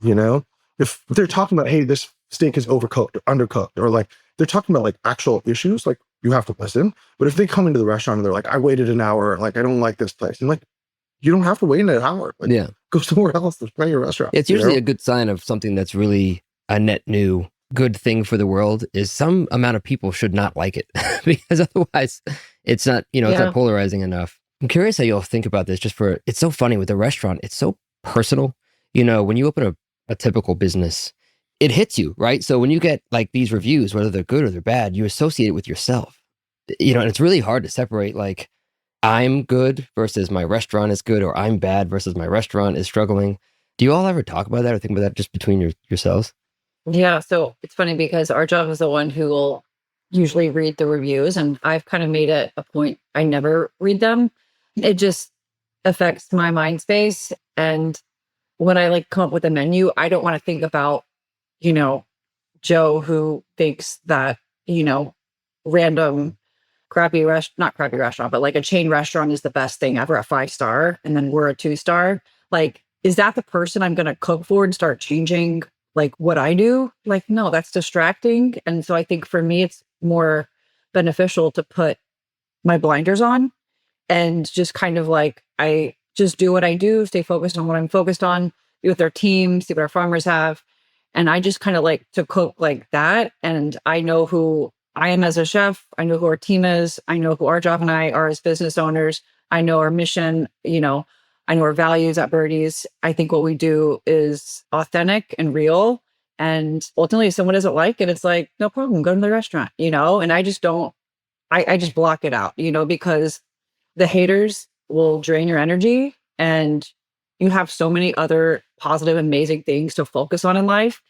If they're talking about, hey, this steak is overcooked or undercooked, or like they're talking about like actual issues, like you have to listen. But if they come into the restaurant and they're like, I waited an hour, like I don't like this place, and like, you don't have to wait an hour. Like, go somewhere else. There's plenty of restaurants. It's usually a good sign of something that's really a net new good thing for the world is some amount of people should not like it because otherwise it's not, it's not polarizing enough. I'm curious how you'll think about this it's so funny with the restaurant. It's so personal. When you open a typical business, it hits you, right? So when you get like these reviews, whether they're good or they're bad, you associate it with yourself, and it's really hard to separate like I'm good versus my restaurant is good, or I'm bad versus my restaurant is struggling. Do you all ever talk about that or think about that just between yourselves? Yeah. So it's funny because Arjav is the one who will usually read the reviews, and I've kind of made it a point I never read them. It just affects my mind space. And when I like come up with a menu, I don't want to think about, Joe who thinks that, random not crappy restaurant, but like a chain restaurant is the best thing ever, a 5-star, and then we're a 2-star. Like, is that the person I'm going to cook for and start changing like what I do? Like, no, that's distracting. And so I think for me, it's more beneficial to put my blinders on and just kind of like, I just do what I do, stay focused on what I'm focused on, be with our team, see what our farmers have. And I just kind of like to cook like that. And I know who I am as a chef. I know who our team is. I know who Arjav and I are as business owners. I know our mission, I know our values at Birdie's. I think what we do is authentic and real. And ultimately, if someone doesn't like it, it's like, no problem, go to the restaurant, and I just don't, I just block it out, because the haters will drain your energy, and you have so many other positive, amazing things to focus on in life.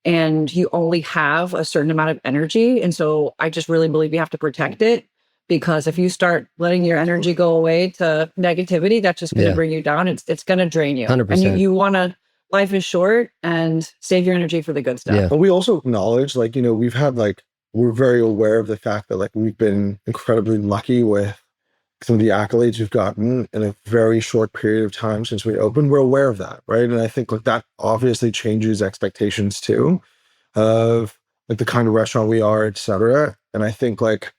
And you only have a certain amount of energy. And so I just really believe you have to protect it, because if you start letting your energy go away to negativity, that's just going to bring you down. It's going to drain you. 100%. And you want to, life is short, and save your energy for the good stuff. Yeah. But we also acknowledge, like, we've had we're very aware of the fact that like we've been incredibly lucky with some of the accolades we've gotten in a very short period of time since we opened. We're aware of that, right? And I think like that obviously changes expectations too of like the kind of restaurant we are, et cetera. And I think like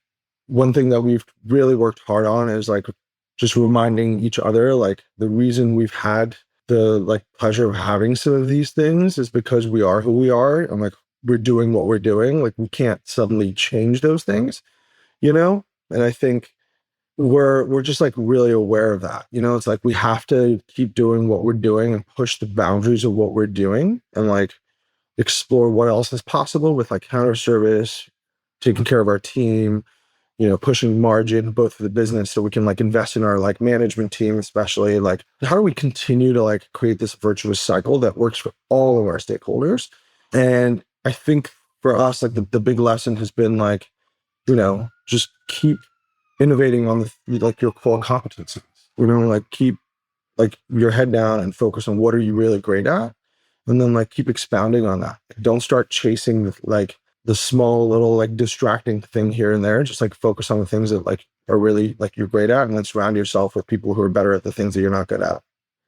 one thing that we've really worked hard on is like just reminding each other, like the reason we've had the like pleasure of having some of these things is because we are who we are, and like we're doing what we're doing. Like we can't suddenly change those things, And I think we're just like really aware of that. It's like we have to keep doing what we're doing and push the boundaries of what we're doing and like explore what else is possible with like counter service, taking care of our team, pushing margin both for the business so we can like invest in our like management team, especially like how do we continue to like create this virtuous cycle that works for all of our stakeholders. And I think for us, like the big lesson has been like, just keep innovating on like your core competencies, like keep like your head down and focus on what are you really great at, and then like keep expounding on that. Don't start chasing like the small little like distracting thing here and there. Just like focus on the things that like are really like you're great at, and then surround yourself with people who are better at the things that you're not good at.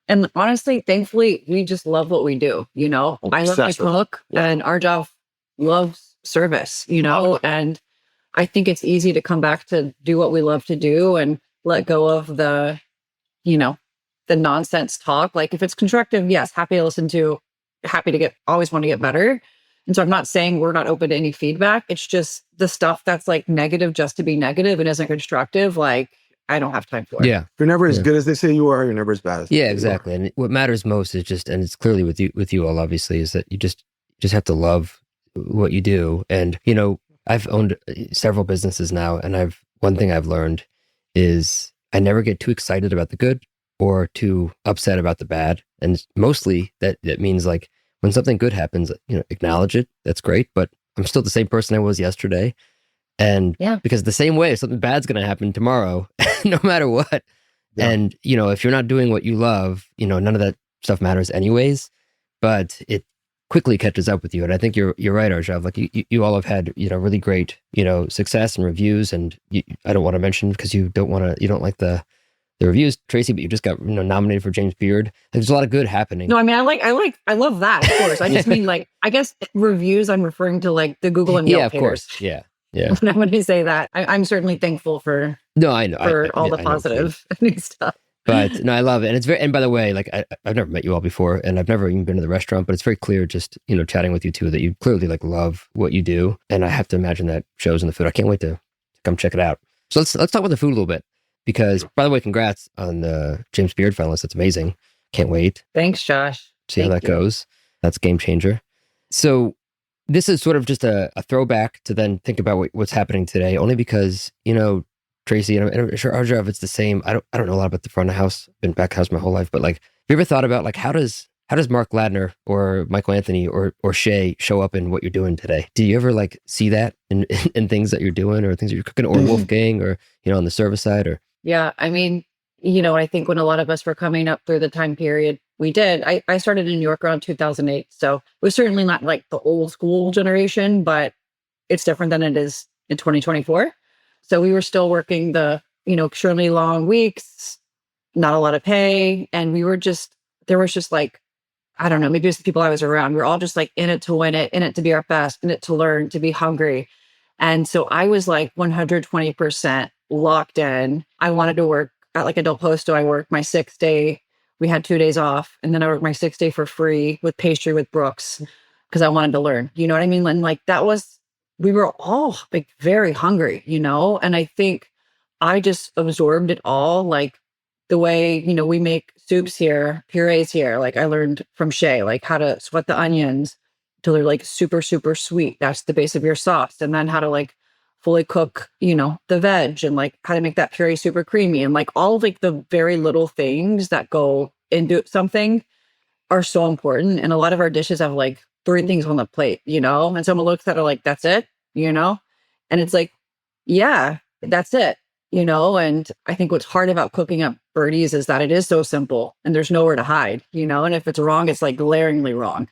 And honestly, thankfully, we just love what we do. I love my cook, and Arjav loves service, and I think it's easy to come back to do what we love to do and let go of the nonsense talk. Like if it's constructive, yes, happy to listen to, always want to get better. And so I'm not saying we're not open to any feedback. It's just the stuff that's like negative just to be negative and isn't constructive. Like I don't have time for it. Yeah. You're never as good as they say you are. You're never as bad as Yeah, exactly. And what matters most is just, and it's clearly with you all obviously, is that you just have to love what you do. And, I've owned several businesses now, and one thing I've learned is I never get too excited about the good or too upset about the bad. And mostly that means like when something good happens, acknowledge it. That's great. But I'm still the same person I was yesterday. And because the same way, something bad's going to happen tomorrow, no matter what. Yeah. And, if you're not doing what you love, none of that stuff matters anyways, but it quickly catches up with you. And I think you're right, Arjav. Like you all have had, really great, success and reviews. And I don't want to mention because you don't like the reviews, Tracy, but you just got nominated for James Beard. There's a lot of good happening. No, I mean, I love that, of course. I just mean like, I guess reviews, I'm referring to like the Google and Yelp of course. Yeah. When I say that, I'm certainly thankful for I know for all the positive new stuff. But no, I love it. And by the way, like I've never met you all before, and I've never even been to the restaurant, but it's very clear just, chatting with you two that you clearly like love what you do. And I have to imagine that shows in the food. I can't wait to come check it out. So let's talk about the food a little bit, because by the way, congrats on the James Beard finalist. That's amazing. Can't wait. Thanks, Josh. See how that goes. That's a game changer. So this is sort of just a throwback to then think about what's happening today, only because, Tracy, and I'm sure Arjav, it's the same. I don't know a lot about the front of house. Been back of house my whole life, but like, have you ever thought about like how does Mark Ladner or Michael Anthony or Shay show up in what you're doing today? Do you ever like see that in things that you're doing or things that you're cooking, or Wolfgang, or on the service side? Or yeah, I mean, I think when a lot of us were coming up through the time period we did, I started in New York around 2008, so it was certainly not like the old school generation, but it's different than it is in 2024. So we were still working the, extremely long weeks, not a lot of pay. And there was just like, I don't know, maybe it's the people I was around. We were all just like in it to win it, in it to be our best, in it to learn, to be hungry. And so I was like 120% locked in. I wanted to work at like a Del Posto. I worked my 6th day. We had 2 days off. And then I worked my 6th day for free with pastry with Brooks because I wanted to learn. You know what I mean? And like we were all like very hungry, and I think I just absorbed it all, like the way, we make soups here, purees here. Like I learned from Shay, like how to sweat the onions till they're like super, super sweet. That's the base of your sauce. And then how to like fully cook, the veg, and like how to make that puree super creamy. And like all of like the very little things that go into something are so important. And a lot of our dishes have like 3 things on the plate, and someone looks at it like, that's it, and it's like, yeah, that's it, and I think what's hard about cooking up Birdies is that it is so simple and there's nowhere to hide, and if it's wrong, it's like glaringly wrong,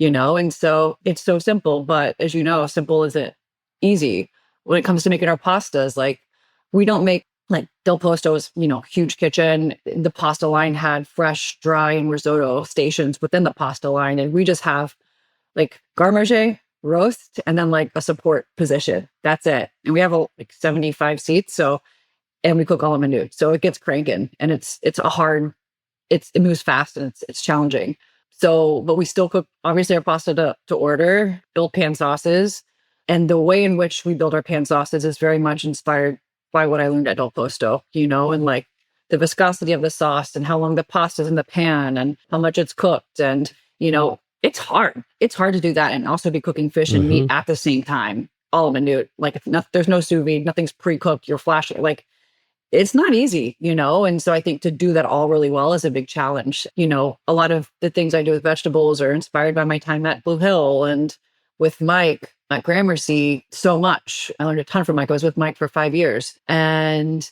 and so it's so simple, but as simple isn't easy when it comes to making our pastas. Like we don't make like Del Posto's, huge kitchen. The pasta line had fresh, dry, and risotto stations within the pasta line. And we just have like garde manger, roast, and then like a support position. That's it. And we have like 75 seats. And we cook all minute. So it gets cranking, and it moves fast, and it's challenging. So, but we still cook obviously our pasta to order, build pan sauces. And the way in which we build our pan sauces is very much inspired by what I learned at Del Posto, and like the viscosity of the sauce and how long the pasta's in the pan and how much it's cooked. And, it's hard. It's hard to do that and also be cooking fish and meat at the same time, all minute. Like there's no sous vide, nothing's pre-cooked, you're flashing. Like it's not easy, and so I think to do that all really well is a big challenge. A lot of the things I do with vegetables are inspired by my time at Blue Hill and with Mike at Gramercy so much. I learned a ton from Mike. I was with Mike for 5 years. And,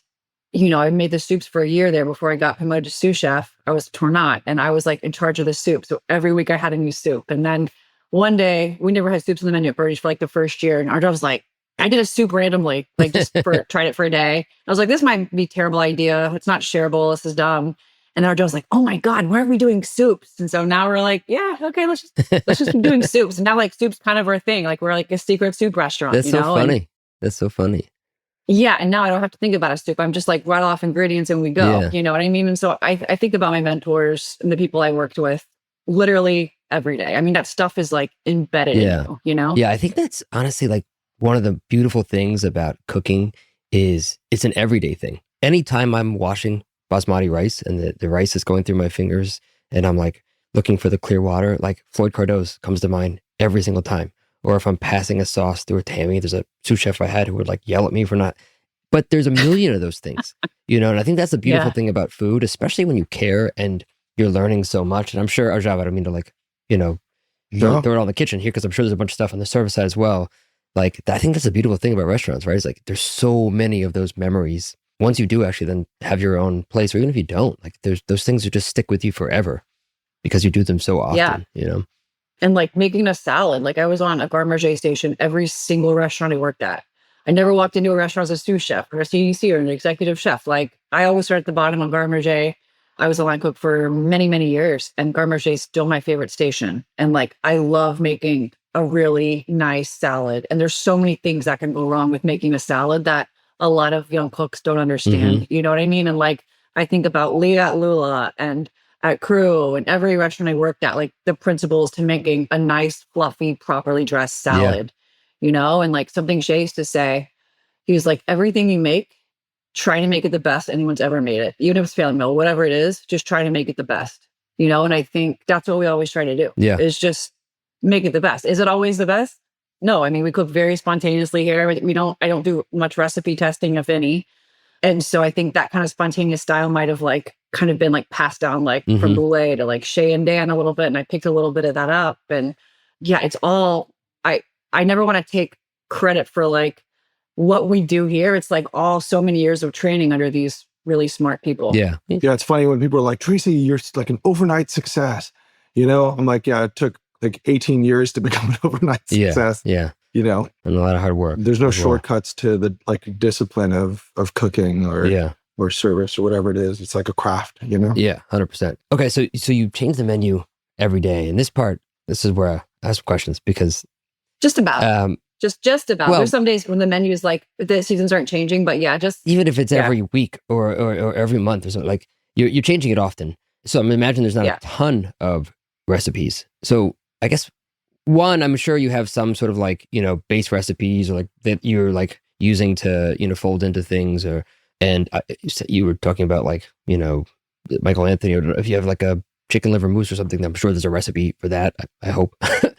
I made the soups for a year there before I got promoted to sous chef. I was tournant, and I was like in charge of the soup. So every week I had a new soup. And then one day we never had soups on the menu at Birdie for like the first year. And Arjav was like, I did a soup randomly, like just tried it for a day. I was like, this might be a terrible idea. It's not shareable. This is dumb. And Arjav was like, oh my God, why aren't we doing soups? And so now we're like, yeah, okay, let's just keep doing soups. And now like soups kind of our thing. Like we're like a secret soup restaurant. That's so funny. That's so funny. Yeah. And now I don't have to think about a soup. I'm just like rattle off ingredients and we go, you know what I mean? And so I think about my mentors and the people I worked with literally every day. I mean, that stuff is like embedded in you, Yeah. I think that's honestly like one of the beautiful things about cooking is it's an everyday thing. Anytime I'm washing basmati rice and the rice is going through my fingers and I'm like looking for the clear water, like Floyd Cardoz comes to mind every single time. or if I'm passing a sauce through a Tammy. There's a sous chef I had who would like yell at me for not. But there's a million of those things, and I think that's the beautiful thing about food, especially when you care and you're learning so much. And I'm sure, Arjav, I don't mean to throw it all in the kitchen here, because I'm sure there's a bunch of stuff on the service side as well. Like, I think that's the beautiful thing about restaurants, right? It's like there's so many of those memories. Once you do actually then have your own place, or even if you don't, like those things that just stick with you forever because you do them so often, And like making a salad, like I was on a garde manger station every single restaurant I worked at. I never walked into a restaurant as a sous chef or a CDC or an executive chef. Like I always start at the bottom on garde manger. I was a line cook for many, many years, and garde manger is still my favorite station. And like, I love making a really nice salad. And there's so many things that can go wrong with making a salad that a lot of young cooks don't understand. You know what I mean? And like, I think about Leah at Lula and at Crew and every restaurant I worked at, like the principles to making a nice, fluffy, properly dressed salad, and like something Shay used to say, he was like, everything you make, try to make it the best anyone's ever made it. Even if it's failing meal, whatever it is, just try to make it the best, and I think that's what we always try to do is just make it the best. Is it always the best? No. I mean, we cook very spontaneously here. I don't do much recipe testing, if any. And so I think that kind of spontaneous style might have like kind of been like passed down like from Boulay to like Shay and Dan a little bit. And I picked a little bit of that up. And yeah, it's all, I never want to take credit for like what we do here. It's like all so many years of training under these really smart people. Yeah. Yeah. It's funny when people are like, Tracy, you're like an overnight success. I'm like, yeah, it took like 18 years to become an overnight success. Yeah. And a lot of hard work. There's no shortcuts to the like discipline of cooking or service or whatever it is. It's like a craft, Yeah, 100%. Okay, so you change the menu every day, and this is where I ask questions because just about just about. Well, there's some days when the menu is like the seasons aren't changing, but just even if it's every week or every month or something, like you're changing it often. So I'm imagining there's not a ton of recipes. So I guess one, I'm sure you have some sort of like, base recipes or like that you're like using to, fold into things and you were talking about like, Michael Anthony, or if you have like a chicken liver mousse or something, I'm sure there's a recipe for that. I hope.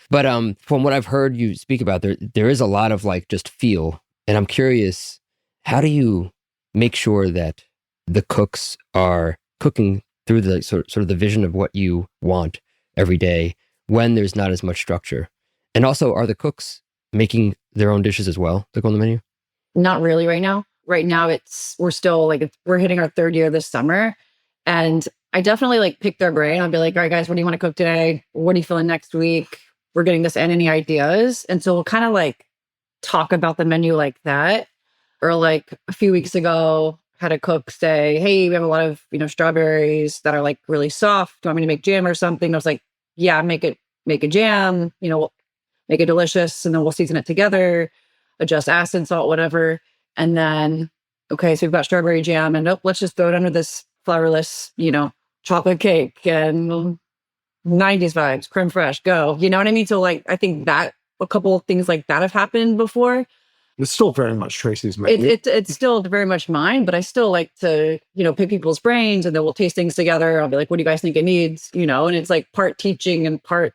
But from what I've heard you speak about, there is a lot of like just feel. And I'm curious, how do you make sure that the cooks are cooking through the sort of the vision of what you want every day when there's not as much structure? And also, are the cooks making their own dishes as well that go on the menu? Not really right now. Right now, we're still like, we're hitting our third year this summer. And I definitely like pick their brain. I'll be like, all right, guys, what do you want to cook today? What are you feeling next week? We're getting this and any ideas. And so we'll kind of like talk about the menu like that. Or like a few weeks ago, had a cook say, hey, we have a lot of, strawberries that are like really soft. Do you want me to make jam or something? I was like, yeah, make a jam, we'll make it delicious, and then we'll season it together, adjust acid, salt, whatever. And then, okay, so we've got strawberry jam, and let's just throw it under this flourless, chocolate cake and 90s vibes, creme fraiche, go. You know what I mean? So like, I think that a couple of things like that have happened before. It's still very much Tracy's menu. It's still very much mine, but I still like to, pick people's brains, and then we'll taste things together. I'll be like, what do you guys think it needs? And it's like part teaching and part,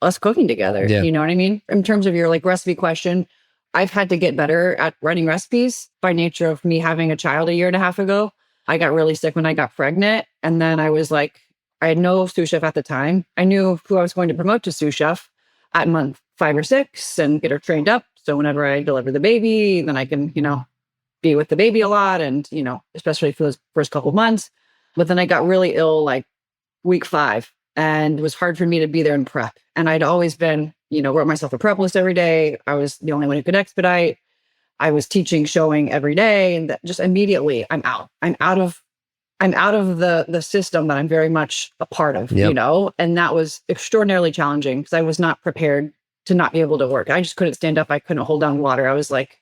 us cooking together. Yeah. You know what I mean? In terms of your like recipe question, I've had to get better at writing recipes by nature of me having a child a year and a half ago. I got really sick when I got pregnant. And then I was like, I had no sous chef at the time. I knew who I was going to promote to sous chef at month 5 or 6 and get her trained up. So whenever I deliver the baby, then I can, be with the baby a lot and, especially for those first couple of months. But then I got really ill like week 5, and it was hard for me to be there and prep. And I'd always been, wrote myself a prep list every day. I was the only one who could expedite. I was teaching, showing every day. And that just immediately I'm out. I'm out of the system that I'm very much a part of, and that was extraordinarily challenging because I was not prepared to not be able to work. I just couldn't stand up. I couldn't hold down water. I was like,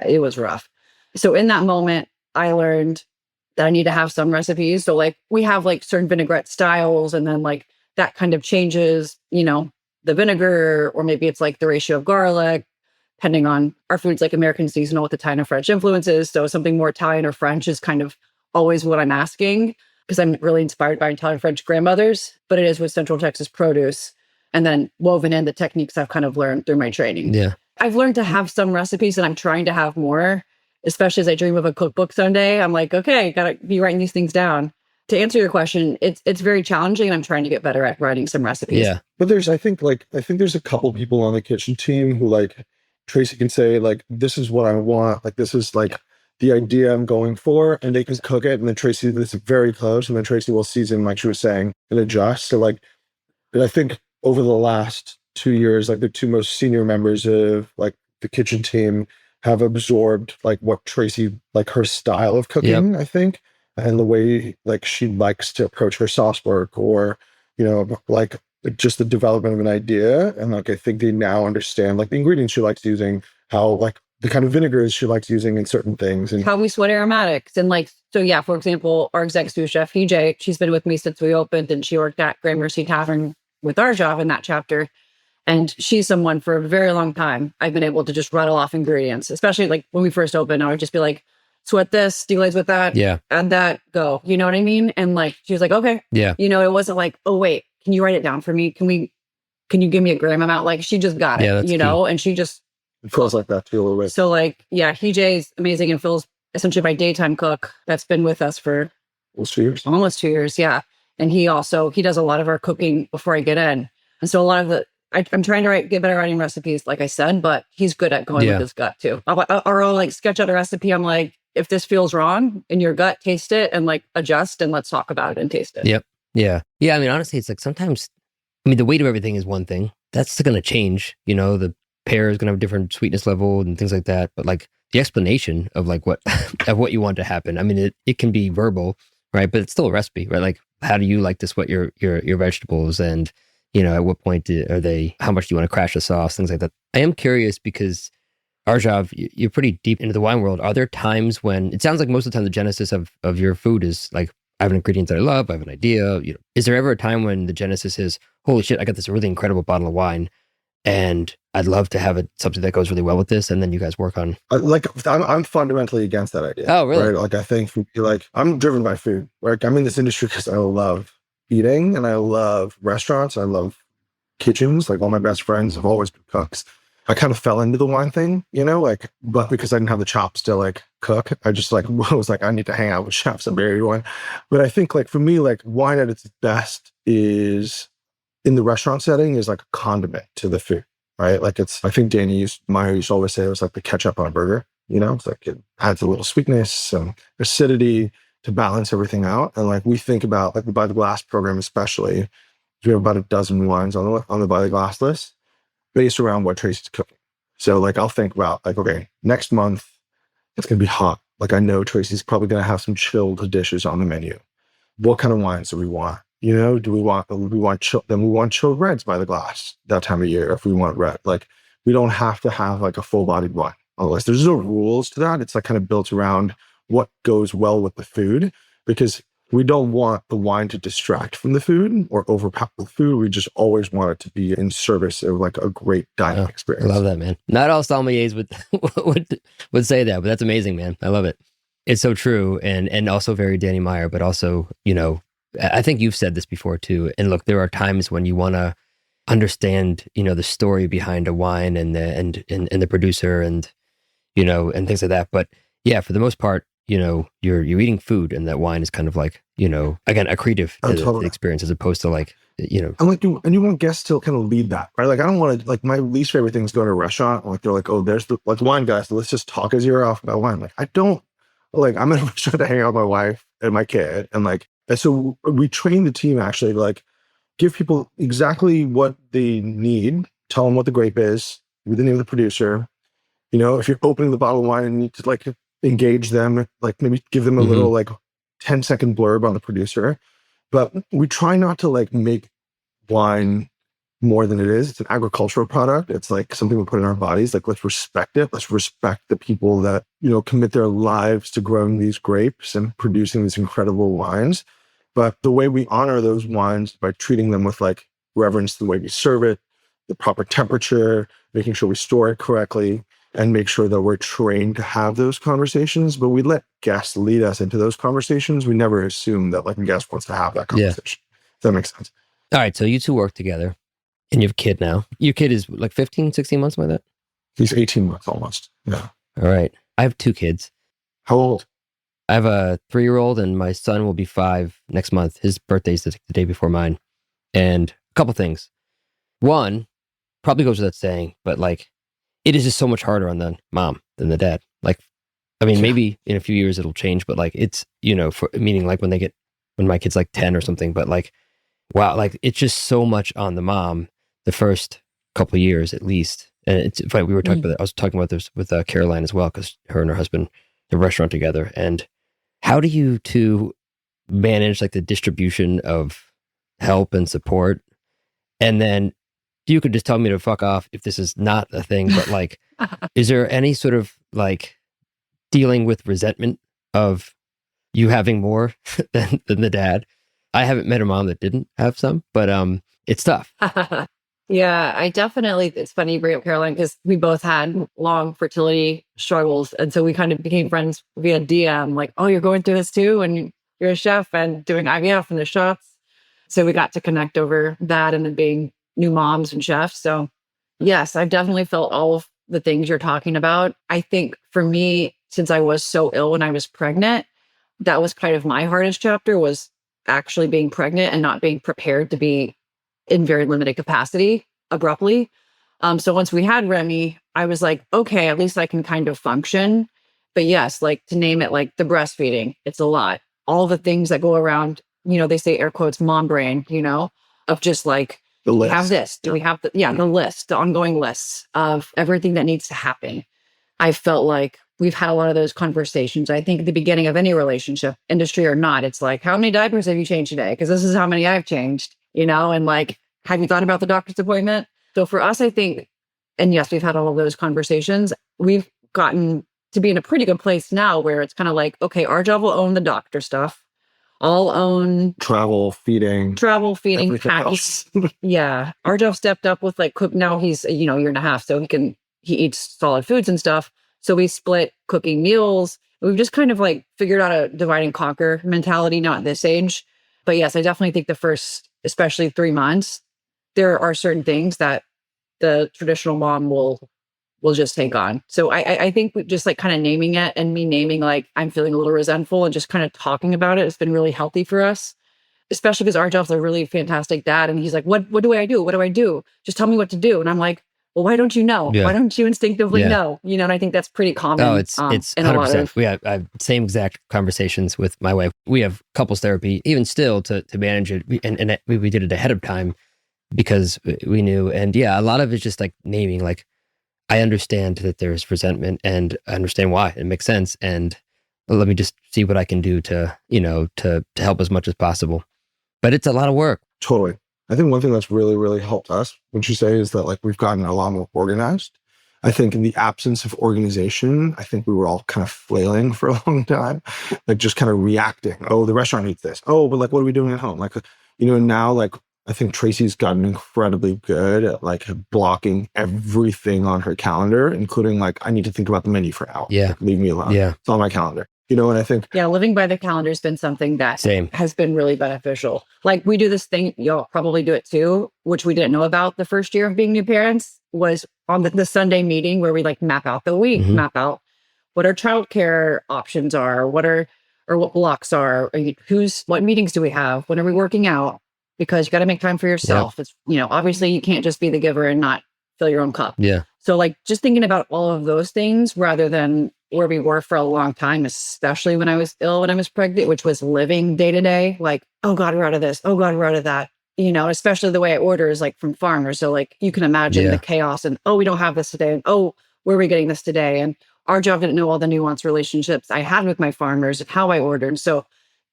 it was rough. So in that moment, I learned that I need to have some recipes. So like we have like certain vinaigrette styles, and then like that kind of changes, the vinegar, or maybe it's like the ratio of garlic, depending on our food's like American seasonal with Italian and French influences. So something more Italian or French is kind of always what I'm asking, because I'm really inspired by Italian French grandmothers, but it is with Central Texas produce. and then woven in the techniques I've kind of learned through my training. Yeah. I've learned to have some recipes and I'm trying to have more, especially as I dream of a cookbook someday. I'm like, okay, gotta be writing these things down. To answer your question, it's very challenging and I'm trying to get better at writing some recipes. Yeah. But I think there's a couple people on the kitchen team who like Tracy can say like, this is what I want. Like, this is like the idea I'm going for, and they can cook it. And then Tracy is very close. And then Tracy will season, like she was saying, and adjust. So like, I think over the last 2 years, like the two most senior members of like the kitchen team have absorbed like what Tracy, like her style of cooking, I think, and the way like she likes to approach her sauce work, or, you know, like just the development of an idea. And like, I think they now understand like the ingredients she likes using, how like the kind of vinegars she likes using in certain things, and how we sweat aromatics. And like, so yeah, for example, our exec sous chef, EJ, she's been with me since we opened, and she worked at Grand Mercy Tavern with Arjav in that chapter. And she's someone for a very long time I've been able to just rattle off ingredients, especially like when we first opened, I would just be like, sweat this, deglaze with that, add that, go. You know what I mean? And like, she was like, okay. Yeah. You know, it wasn't like, oh, wait, can you write it down for me? Can you give me a gram amount? Like, she just got it, you know, and she just. It feels like that too a little bit. So like, yeah, EJ's amazing, and Phil's essentially my daytime cook that's been with us for almost 2 years. Almost 2 years, yeah. And he does a lot of our cooking before I get in. And so a lot of I'm trying to get better writing recipes, like I said, but he's good at going with his gut too. I'll like sketch out a recipe. I'm like, if this feels wrong in your gut, taste it and like adjust, and let's talk about it and taste it. Yep. Yeah. Yeah. I mean, honestly, it's like sometimes, I mean, the weight of everything is one thing. That's going to change. You know, the pear is going to have a different sweetness level and things like that. But like the explanation of like what you want to happen, I mean, it can be verbal, right? But it's still a recipe, right? Like, how do you like to sweat your vegetables, and you know, at what point how much do you want to crash the sauce, things like that. I am curious because Arjav, you're pretty deep into the wine world. Are there times when it sounds like most of the time the genesis of your food is like, I have an ingredient that I love, I have an idea. You know, is there ever a time when the genesis is, holy shit, I got this really incredible bottle of wine, and I'd love to have something that goes really well with this, and then you guys work on. I'm fundamentally against that idea. Oh, really? Right? Like, I think like I'm driven by food. Like, I'm in this industry because I love eating, and I love restaurants. I love kitchens. Like, all my best friends have always been cooks. I kind of fell into the wine thing, you know, like, but because I didn't have the chops to like cook, I just like was like, I need to hang out with chefs and marry one. But I think like for me, like wine at its best is in the restaurant setting is like a condiment to the food, right? Like I think Meyer used to always say it was like the ketchup on a burger, you know, it's like it adds a little sweetness, some acidity to balance everything out. And like we think about like the By the Glass program, especially, we have about a dozen wines on the By the Glass list, based around what Tracy's cooking. So like, I'll think about like, okay, next month it's going to be hot. Like, I know Tracy's probably going to have some chilled dishes on the menu. What kind of wines do we want? You know, we want chilled reds by the glass that time of year. If we want red, like we don't have to have like a full bodied wine. Otherwise, there's no rules to that. It's like kind of built around what goes well with the food, because we don't want the wine to distract from the food or overpower the food. We just always want it to be in service of like a great dining experience. I love that, man. Not all sommeliers would say that, but that's amazing, man. I love it. It's so true, and also very Danny Meyer, but also, you know, I think you've said this before too. And look, there are times when you want to understand, you know, the story behind a wine and the producer and, you know, and things like that. But yeah, for the most part, you know, you're eating food, and that wine is kind of like, you know, again, accretive to the experience, as opposed to like, you know. And like, and you want guests to kind of lead that, right? Like, I don't want to, like, my least favorite thing is going to a restaurant. Like, they're like, oh, there's the like wine guy, so let's just talk his ear off about wine. Like, I don't, like, I'm in a restaurant to hang out with my wife and my kid. And like, and so we train the team actually to like give people exactly what they need, tell them what the grape is, with the name of the producer. You know, if you're opening the bottle of wine and you need to like engage them, like maybe give them a little like 10-second blurb on the producer. But we try not to like make wine more than it is. It's an agricultural product. It's like something we put in our bodies. Like, let's respect it. Let's respect the people that, you know, commit their lives to growing these grapes and producing these incredible wines. But the way we honor those wines by treating them with like reverence, the way we serve it, the proper temperature, making sure we store it correctly, and make sure that we're trained to have those conversations. But we let guests lead us into those conversations. We never assume that like a guest wants to have that conversation. Does that make sense? All right. So you two work together. And you have a kid now. Your kid is like 15, 16 months, like that? He's 18 months almost. Yeah. All right. I have 2 kids. How old? I have a 3-year-old and my son will be 5 next month. His birthday's the day before mine. And a couple things. One, probably goes without saying, but like, it is just so much harder on the mom than the dad. Like, I mean, maybe in a few years it'll change, but like, it's, meaning like when my kid's like 10 or something, but like, wow, like it's just so much on the mom the first couple of years at least. And it's funny, we were talking about, I was talking about this with Caroline as well, because her and her husband, the restaurant together. And how do you two manage like the distribution of help and support? And then you could just tell me to fuck off if this is not a thing, but like, is there any sort of like dealing with resentment of you having more than the dad? I haven't met a mom that didn't have some, but it's tough. Yeah, I definitely, it's funny you bring up Caroline because we both had long fertility struggles. And so we kind of became friends via DM, like, oh, you're going through this too? And you're a chef and doing IVF and the shots. So we got to connect over that and then being new moms and chefs. So yes, I've definitely felt all of the things you're talking about. I think for me, since I was so ill when I was pregnant, that was kind of my hardest chapter, was actually being pregnant and not being prepared to be in very limited capacity abruptly. So once we had Remy, I was like, okay, at least I can kind of function. But yes, like to name it, like the breastfeeding, it's a lot. All the things that go around, they say air quotes, mom brain, of just like, The list. we have this, do we have the list, the ongoing lists of everything that needs to happen. I felt like we've had a lot of those conversations. I think at the beginning of any relationship, industry or not, it's like, how many diapers have you changed today? Because this is how many I've changed, and like, have you thought about the doctor's appointment? So for us, I think, and yes, we've had all of those conversations. We've gotten to be in a pretty good place now where it's kind of like, okay, Arjav will own the doctor stuff. I'll own travel, feeding, packing. Yeah. Arjav stepped up with like cook. Now he's, year and a half. So he eats solid foods and stuff. So we split cooking meals. We've just kind of like figured out a divide and conquer mentality, not at this age. But yes, I definitely think the first, especially 3 months, there are certain things that the traditional mom will just take on. So I think just like kind of naming it and me naming like I'm feeling a little resentful and just kind of talking about it has been really healthy for us, especially because Arjav's a really fantastic dad. And he's like, what do I do? What do I do? Just tell me what to do. And I'm like, well, why don't you know? Yeah. Why don't you instinctively know? And I think that's pretty common. Oh, it's 100%. We have same exact conversations with my wife. We have couples therapy, even still to manage it. And we did it ahead of time because we knew. And yeah, a lot of it's just like naming, like, I understand that there's resentment and I understand why. It makes sense. And let me just see what I can do to help as much as possible. But it's a lot of work. Totally. I think one thing that's really, really helped us, would you say, is that like we've gotten a lot more organized. I think in the absence of organization, I think we were all kind of flailing for a long time, like just kind of reacting. Oh, the restaurant needs this. Oh, but like, what are we doing at home? Like, and now like, I think Tracy's gotten incredibly good at like blocking everything on her calendar, including like, I need to think about the menu for an hour. Yeah. Like, leave me alone. Yeah. It's on my calendar. And I think... Yeah, living by the calendar has been something that has been really beneficial. Like we do this thing, y'all probably do it too, which we didn't know about the first year of being new parents, was on the Sunday meeting where we like map out the week, map out what our childcare options are, what blocks are, what meetings do we have, when are we working out? Because you got to make time for yourself. Yep. It's, obviously you can't just be the giver and not fill your own cup. Yeah. So like just thinking about all of those things rather than where we were for a long time, especially when I was ill, when I was pregnant, which was living day to day, like, oh God, we're out of this. Oh God, we're out of that. Especially the way I order is like from farmers. So like you can imagine the chaos and, oh, we don't have this today. And oh, where are we getting this today? And our job didn't know all the nuanced relationships I had with my farmers and how I ordered. So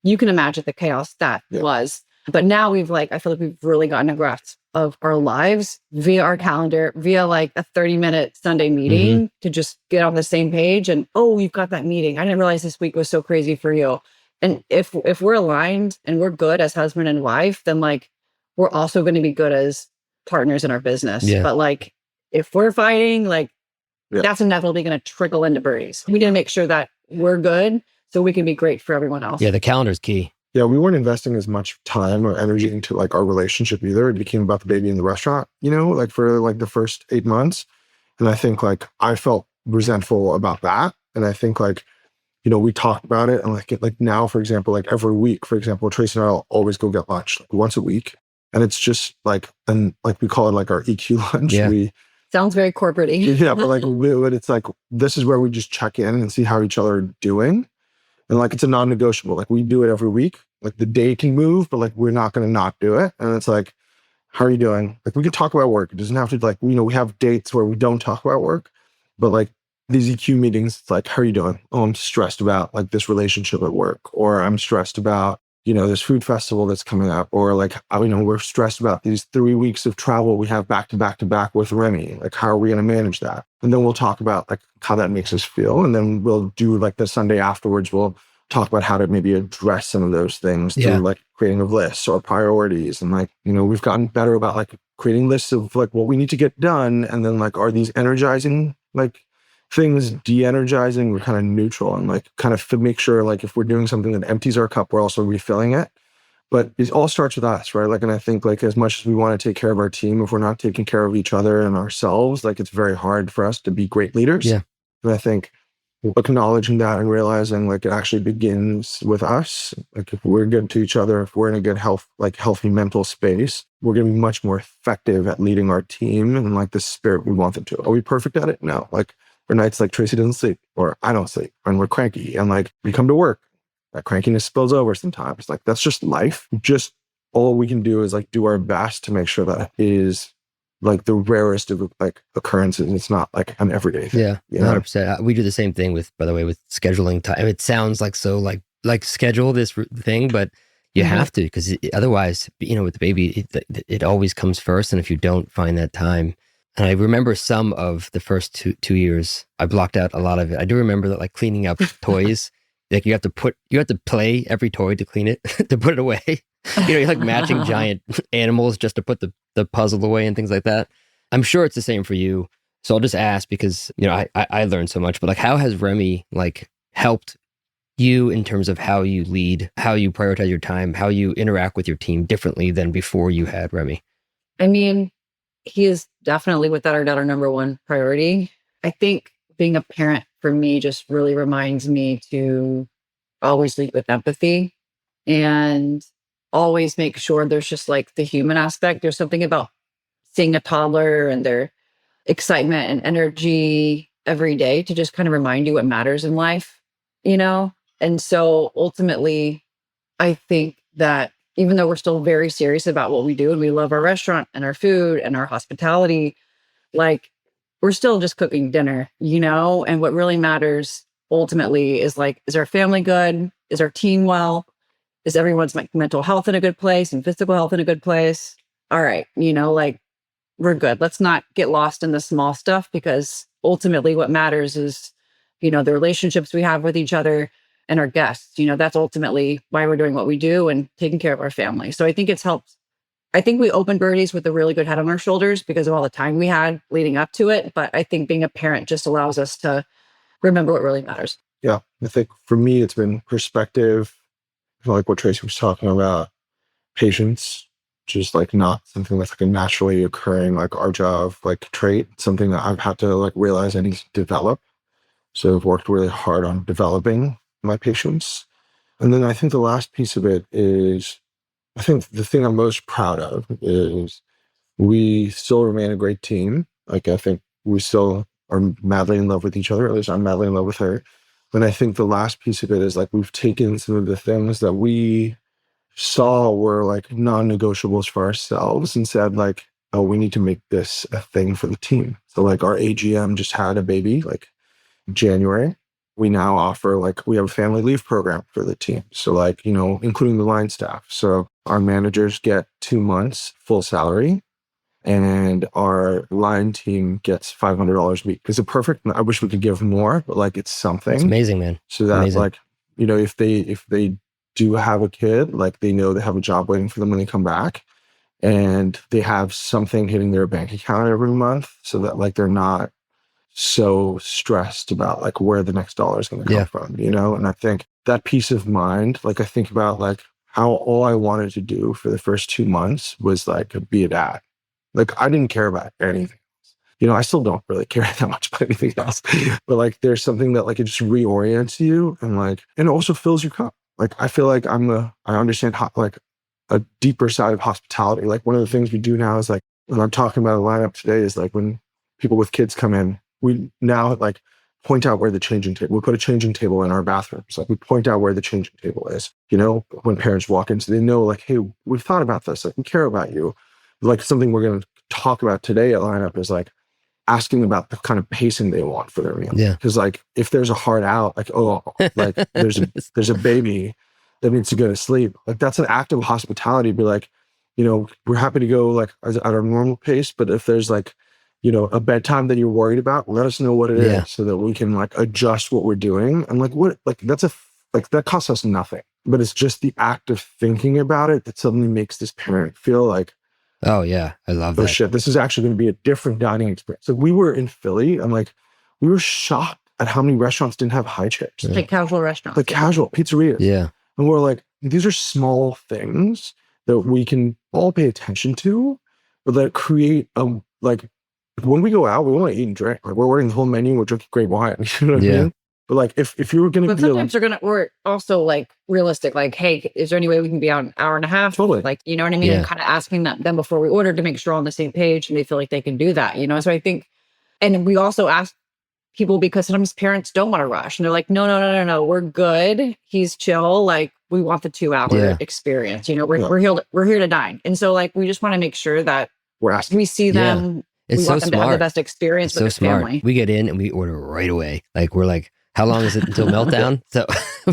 you can imagine the chaos that was. But now I feel like we've really gotten a grasp of our lives via our calendar, via like a 30-minute Sunday meeting to just get on the same page. And, oh, you've got that meeting. I didn't realize this week was so crazy for you. And if we're aligned and we're good as husband and wife, then like, we're also going to be good as partners in our business. Yeah. But like, if we're fighting, like that's inevitably going to trickle into Birdie's. We need to make sure that we're good so we can be great for everyone else. Yeah. The calendar's key. Yeah, we weren't investing as much time or energy into like our relationship either. It became about the baby in the restaurant, like for like the first 8 months. And I think like I felt resentful about that. And I think like, we talked about it and like now, for example, like every week, for example, Tracy and I'll always go get lunch like once a week. And it's just like, and like we call it like our EQ lunch. Yeah. Sounds very corporate-y. Yeah, but like, but it's like, this is where we just check in and see how each other are doing. And like, it's a non-negotiable. Like we do it every week. Like the day can move, but like, we're not going to not do it. And it's like, how are you doing? Like we can talk about work. It doesn't have to like, we have dates where we don't talk about work, but like these EQ meetings, it's like, how are you doing? Oh, I'm stressed about like this relationship at work, or I'm stressed about, this food festival that's coming up, or like, we're stressed about these 3 weeks of travel we have back to back to back with Remy. Like, how are we going to manage that? And then we'll talk about like how that makes us feel. And then we'll do like the Sunday afterwards, we'll talk about how to maybe address some of those things through like creating of lists or priorities. And like, we've gotten better about like creating lists of like what we need to get done. And then like, are these energizing like things, de-energizing? We're kind of neutral and like kind of make sure like if we're doing something that empties our cup, we're also refilling it. But it all starts with us, right? Like, and I think like as much as we want to take care of our team, if we're not taking care of each other and ourselves, like it's very hard for us to be great leaders. Yeah. And I think acknowledging that and realizing like it actually begins with us. Like if we're good to each other, if we're in a good healthy mental space, we're going to be much more effective at leading our team and like the spirit we want them to. Are we perfect at it? No. Like for nights like Tracy doesn't sleep or I don't sleep and we're cranky and like we come to work, that crankiness spills over sometimes. Like that's just life. Just all we can do is like do our best to make sure that is like the rarest of like occurrences. It's not like an everyday thing. Yeah, 100%. We do the same thing by the way, with scheduling time. It sounds like so like schedule this thing, but you have to, because otherwise, with the baby, it always comes first. And if you don't find that time, and I remember some of the first two years, I blocked out a lot of it. I do remember that like cleaning up toys, like you have to play every toy to clean it, to put it away. You're like matching giant animals just to put the puzzle away and things like that. I'm sure it's the same for you. So I'll just ask because, I learned so much, but like how has Remy like helped you in terms of how you lead, how you prioritize your time, how you interact with your team differently than before you had Remy? I mean, he is definitely without a doubt our number one priority. I think being a parent for me just really reminds me to always lead with empathy and always make sure there's just like the human aspect. There's something about seeing a toddler and their excitement and energy every day to just kind of remind you what matters in life, And so ultimately, I think that even though we're still very serious about what we do and we love our restaurant and our food and our hospitality, like we're still just cooking dinner, And what really matters ultimately is like, is our family good? Is our team well? Is everyone's mental health in a good place and physical health in a good place? All right, like we're good. Let's not get lost in the small stuff because ultimately what matters is, the relationships we have with each other and our guests. That's ultimately why we're doing what we do and taking care of our family. So I think it's helped. I think we opened Birdie's with a really good head on our shoulders because of all the time we had leading up to it. But I think being a parent just allows us to remember what really matters. Yeah, I think for me, it's been perspective. Like what Tracy was talking about, patience, just like not something that's like a naturally occurring like Arjav like trait, something that I've had to like realize I need to develop. So I've worked really hard on developing my patience. And then I think the last piece of it is, I think the thing I'm most proud of is we still remain a great team. Like I think we still are madly in love with each other, at least I'm madly in love with her. And I think the last piece of it is like we've taken some of the things that we saw were like non-negotiables for ourselves and said like, oh, we need to make this a thing for the team. So like our AGM just had a baby like January. We now offer like, we have a family leave program for the team. So like, including the line staff. So our managers get 2 months full salary and our line team gets $500 a week. Is it perfect? I wish we could give more, but like it's something. It's amazing, man. So that like, if they do have a kid, like they know they have a job waiting for them when they come back and they have something hitting their bank account every month so that like they're not so stressed about like where the next dollar is going to come from, And I think that peace of mind, like I think about like how all I wanted to do for the first 2 months was like be a dad. Like I didn't care about anything. I still don't really care that much about anything else, but like, there's something that like, it just reorients you and like, and it also fills your cup. Like, I feel like I understand like a deeper side of hospitality. Like one of the things we do now is like, when I'm talking about a lineup today is like when people with kids come in, we now like point out where the changing table, we put a changing table in our bathrooms. Like we point out where the changing table is, when parents walk in, so they know like, hey, we've thought about this. Like we care about you. Like something we're going to talk about today at lineup is like, asking about the kind of pacing they want for their meal. Yeah. Because like if there's a hard out, like, like there's a baby that needs to go to sleep. Like that's an act of hospitality. Be like, we're happy to go like at our normal pace, but if there's like, a bedtime that you're worried about, let us know what it is so that we can like adjust what we're doing. And like that costs us nothing. But it's just the act of thinking about it that suddenly makes this parent feel like, oh yeah, I love that. Oh shit, this is actually going to be a different dining experience. Like we were in Philly and like we were shocked at how many restaurants didn't have high chairs. Like casual restaurants. Like casual pizzerias. Yeah. And we're like, these are small things that we can all pay attention to, but that create like when we go out, we want to eat and drink. Like we're ordering the whole menu, we're drinking great wine. You know what I mean? But like if you were going to be sometimes we're also like realistic, like, hey, is there any way we can be out an hour and a half? Totally. Like, you know what I mean? Yeah. And kind of asking them before we order to make sure we're on the same page and they feel like they can do that, So I think, and we also ask people because sometimes parents don't want to rush and they're like, no, we're good. He's chill. Like we want the 2-hour experience, we're here to dine. And so like, we just want to make sure that we see them. It's we so want them smart. to have the best experience with their family. We get in and we order right away. Like we're like, how long is it until meltdown? So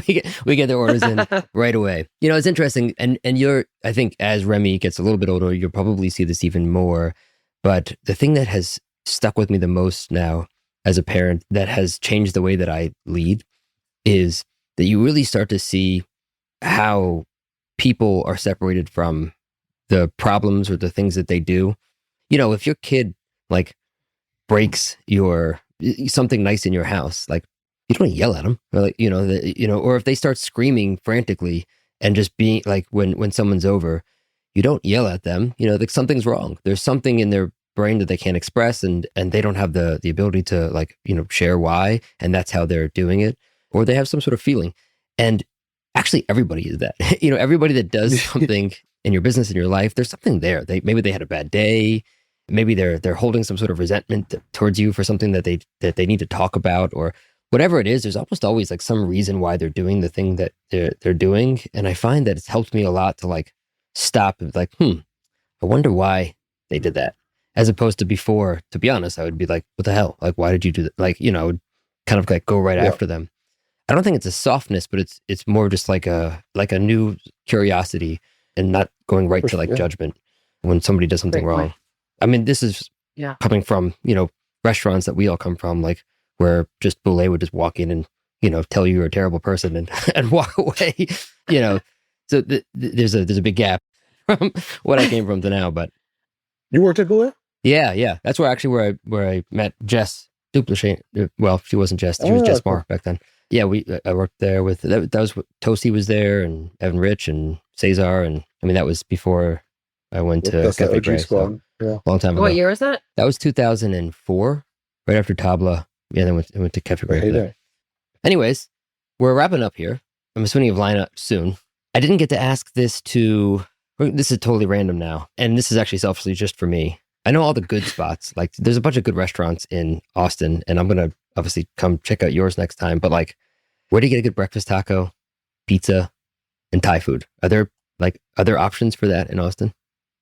we get the orders in right away. It's interesting. And I think as Remy gets a little bit older, you'll probably see this even more. But the thing that has stuck with me the most now as a parent that has changed the way that I lead is that you really start to see how people are separated from the problems or the things that they do. If your kid like breaks something nice in your house, like you don't yell at them, or like or if they start screaming frantically and just being like when someone's over, you don't yell at them. Like something's wrong. There's something in their brain that they can't express, and they don't have the ability to like share why, and that's how they're doing it, or they have some sort of feeling. And actually, everybody is that. Everybody that does something in your business, in your life, there's something there. Maybe they had a bad day. Maybe they're holding some sort of resentment towards you for something that they need to talk about, or whatever it is. There's almost always like some reason why they're doing the thing that they're doing. And I find that it's helped me a lot to like stop and like, I wonder why they did that. As opposed to before, to be honest, I would be like, what the hell? Like, why did you do that? Like, I would kind of like go right after them. I don't think it's a softness, but it's more just like a new curiosity and not going right to like judgment when somebody does something wrong. I mean, this is coming from, restaurants that we all come from, like where just Boulay would just walk in and, tell you you're a terrible person and walk away, So there's a big gap from what I came from to now. But you worked at Boulay? Yeah. That's where I met Jess Duplessis. Well, she wasn't Jess. She was Jess Moore back then. Yeah, I worked there with, that was, Toasty was there and Evan Rich and Cesar. And I mean, that was before I went to Cafe Gray. So long time ago. What year was that? That was 2004, right after Tabla. Yeah, then went to Cafe Gray. Anyways, we're wrapping up here. I'm assuming you've lined up soon. I didn't get to ask this is totally random now. And this is actually selfishly just for me. I know all the good spots. Like there's a bunch of good restaurants in Austin, and I'm going to obviously come check out yours next time. But like, where do you get a good breakfast taco, pizza, and Thai food? Are there options for that in Austin?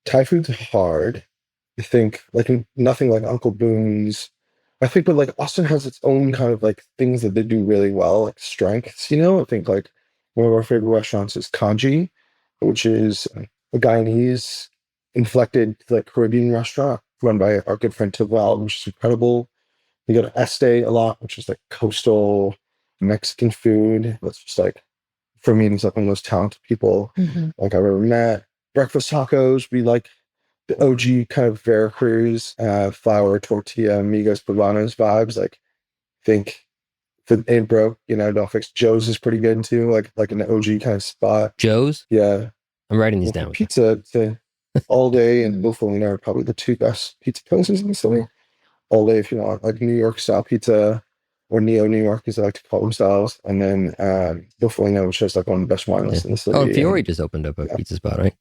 Thai food's hard. I think like nothing like Uncle Boone's. I think, but like Austin has its own kind of like things that they do really well, like strengths, I think like one of our favorite restaurants is Kanji, which is a Guyanese inflected like Caribbean restaurant run by our good friend Tival, which is incredible. We go to Este a lot, which is like coastal Mexican food. That's just like, for me, he's like one of the most talented people like I've ever met. Breakfast tacos, we like the OG kind of Veracruz flour tortilla amigos poblanos vibes. Like think if it ain't broke, don't fix. Joe's is pretty good too, like an OG kind of spot. Joe's? Yeah. I'm writing these down. Pizza, All Day and Buffalo are probably the two best pizza places in the city. All Day, if you want, like New York style pizza, or Neo New York, as they like to call themselves, and then Buffalo, which is like one of the best wine lists in the city. Oh, and Fiore just opened up a pizza spot, right?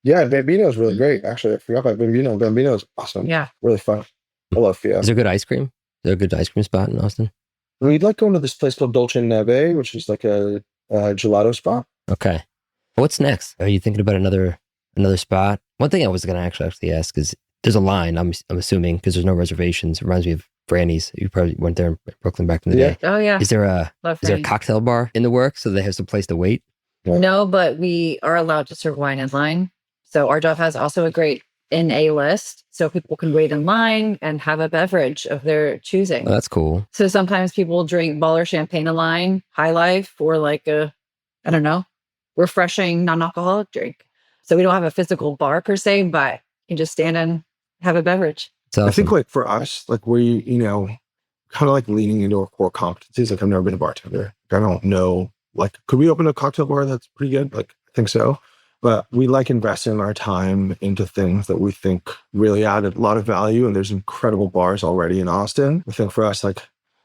Yeah, Bambino's really great. Actually, I forgot about Bambino. Bambino's awesome. Yeah. Really fun. I love Fia. Is there good ice cream? Is there a good ice cream spot in Austin? We'd like going to this place called Dolce Neve, which is like a gelato spot. Okay. What's next? Are you thinking about another spot? One thing I was going to actually ask is, there's a line, I'm assuming, because there's no reservations. It reminds me of Brandy's. You probably went there in Brooklyn back in the day. Oh, yeah. Is there a cocktail bar in the works so they have some place to wait? Yeah. No, but we are allowed to serve wine in line. So Arjav has also a great NA list, so people can wait in line and have a beverage of their choosing. Oh, that's cool. So sometimes people drink baller champagne in line, High Life, or like a, I don't know, refreshing non-alcoholic drink. So we don't have a physical bar per se, but you can just stand and have a beverage. Awesome. I think like for us, like we, kind of like leaning into our core competencies. Like I've never been a bartender. I don't know, like, could we open a cocktail bar that's pretty good? Like, I think so. But we like investing our time into things that we think really added a lot of value. And there's incredible bars already in Austin. I think for us, like,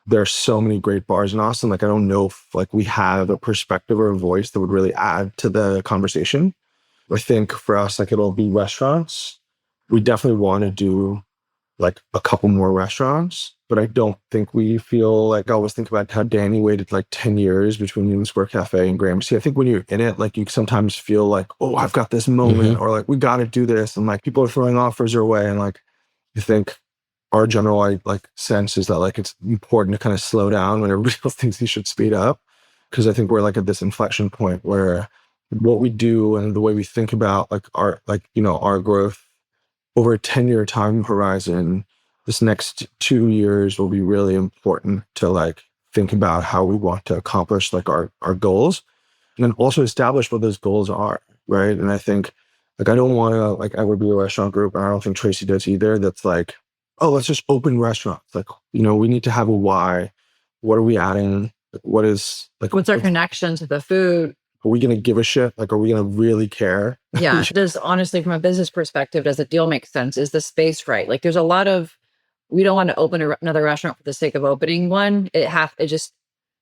there's so many great bars in Austin. Like, I don't know if like we have a perspective or a voice that would really add to the conversation. I think for us, like, it'll be restaurants. We definitely want to do like a couple more restaurants, but I don't think we feel like, I always think about how Danny waited like 10 years between Union Square Cafe and Gramercy. I think when you're in it, like you sometimes feel like, oh, I've got this moment, or like, we got to do this. And like people are throwing offers your way. And like, you think our general like sense is that like, it's important to kind of slow down when everybody else thinks you should speed up. Cause I think we're like at this inflection point where what we do and the way we think about like our growth over a 10-year time horizon, this next 2 years will be really important to like think about how we want to accomplish like our goals, and then also establish what those goals are, right? And I think like I don't want to like I would be a restaurant group, and I don't think Tracy does either. That's like, oh, let's just open restaurants. Like we need to have a why. What are we adding? What is like? What's our connection to the food? Are we going to give a shit? Like, are we going to really care? Yeah. Does honestly, from a business perspective, does a deal make sense? Is the space right? Like there's a lot of, we don't want to open another restaurant for the sake of opening one.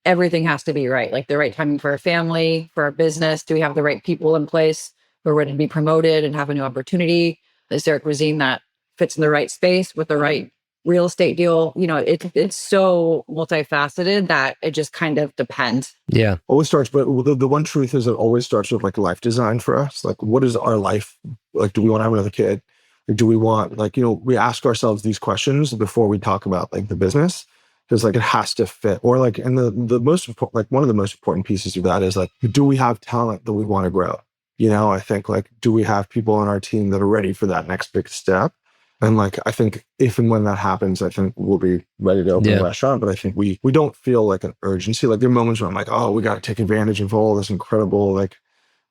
Everything has to be right. Like the right timing for our family, for our business. Do we have the right people in place who are ready to be promoted and have a new opportunity? Is there a cuisine that fits in the right space with the right real estate deal? It's so multifaceted that it just kind of depends. Yeah. Always starts, but the one truth is it always starts with like life design for us. Like, what is our life? Like, do we want to have another kid? Or do we want, like, we ask ourselves these questions before we talk about like the business, because like it has to fit. Or like, and the most important, like one of the most important pieces of that is like, do we have talent that we want to grow? I think like, do we have people on our team that are ready for that next big step? And like, I think if and when that happens, I think we'll be ready to open a restaurant. But I think we don't feel like an urgency. Like there are moments where I'm like, oh, we got to take advantage of all this incredible like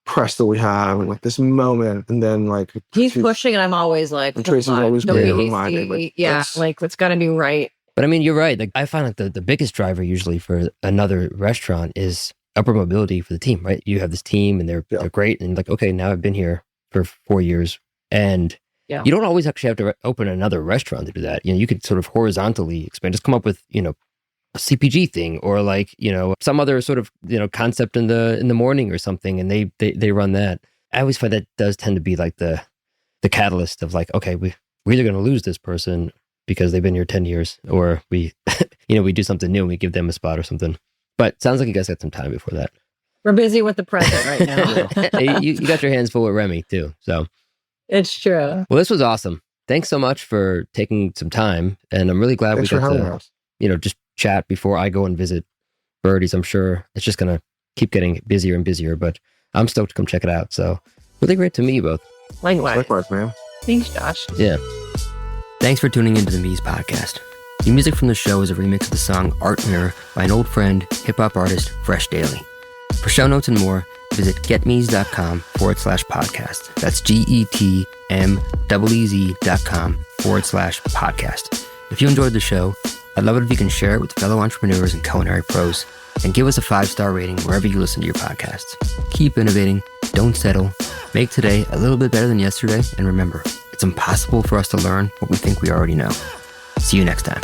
press that we have and like this moment. And then like he's pushing, and I'm always like, Tracy's always great reminding. Like, like it's got to be right. But I mean, you're right. Like I find like the biggest driver usually for another restaurant is upward mobility for the team, right? You have this team and they're great, and like, okay, now I've been here for 4 years, and you don't always actually have to open another restaurant to do that. You could sort of horizontally expand, just come up with, a CPG thing, or like, some other sort of, concept in the morning or something. And they run that. I always find that does tend to be like the catalyst of like, okay, we're either going to lose this person because they've been here 10 years, or we, we do something new and we give them a spot or something. But sounds like you guys got some time before that. We're busy with the present right now. Hey, you got your hands full with Remy too. So it's true. Well, this was awesome. Thanks so much for taking some time. And I'm really glad we got to, just chat before I go and visit Birdie's. I'm sure it's just going to keep getting busier and busier, but I'm stoked to come check it out. So really great to meet you both. Likewise, man. Thanks, Josh. Yeah. Thanks for tuning into the Mies podcast. The music from the show is a remix of the song Art Mirror by an old friend, hip-hop artist, Fresh Daily. For show notes and more, visit getmees.com/podcast. That's GETMEEZ.com/podcast. If you enjoyed the show, I'd love it if you can share it with fellow entrepreneurs and culinary pros, and give us a 5-star rating wherever you listen to your podcasts. Keep innovating, don't settle, make today a little bit better than yesterday, and remember, it's impossible for us to learn what we think we already know. See you next time.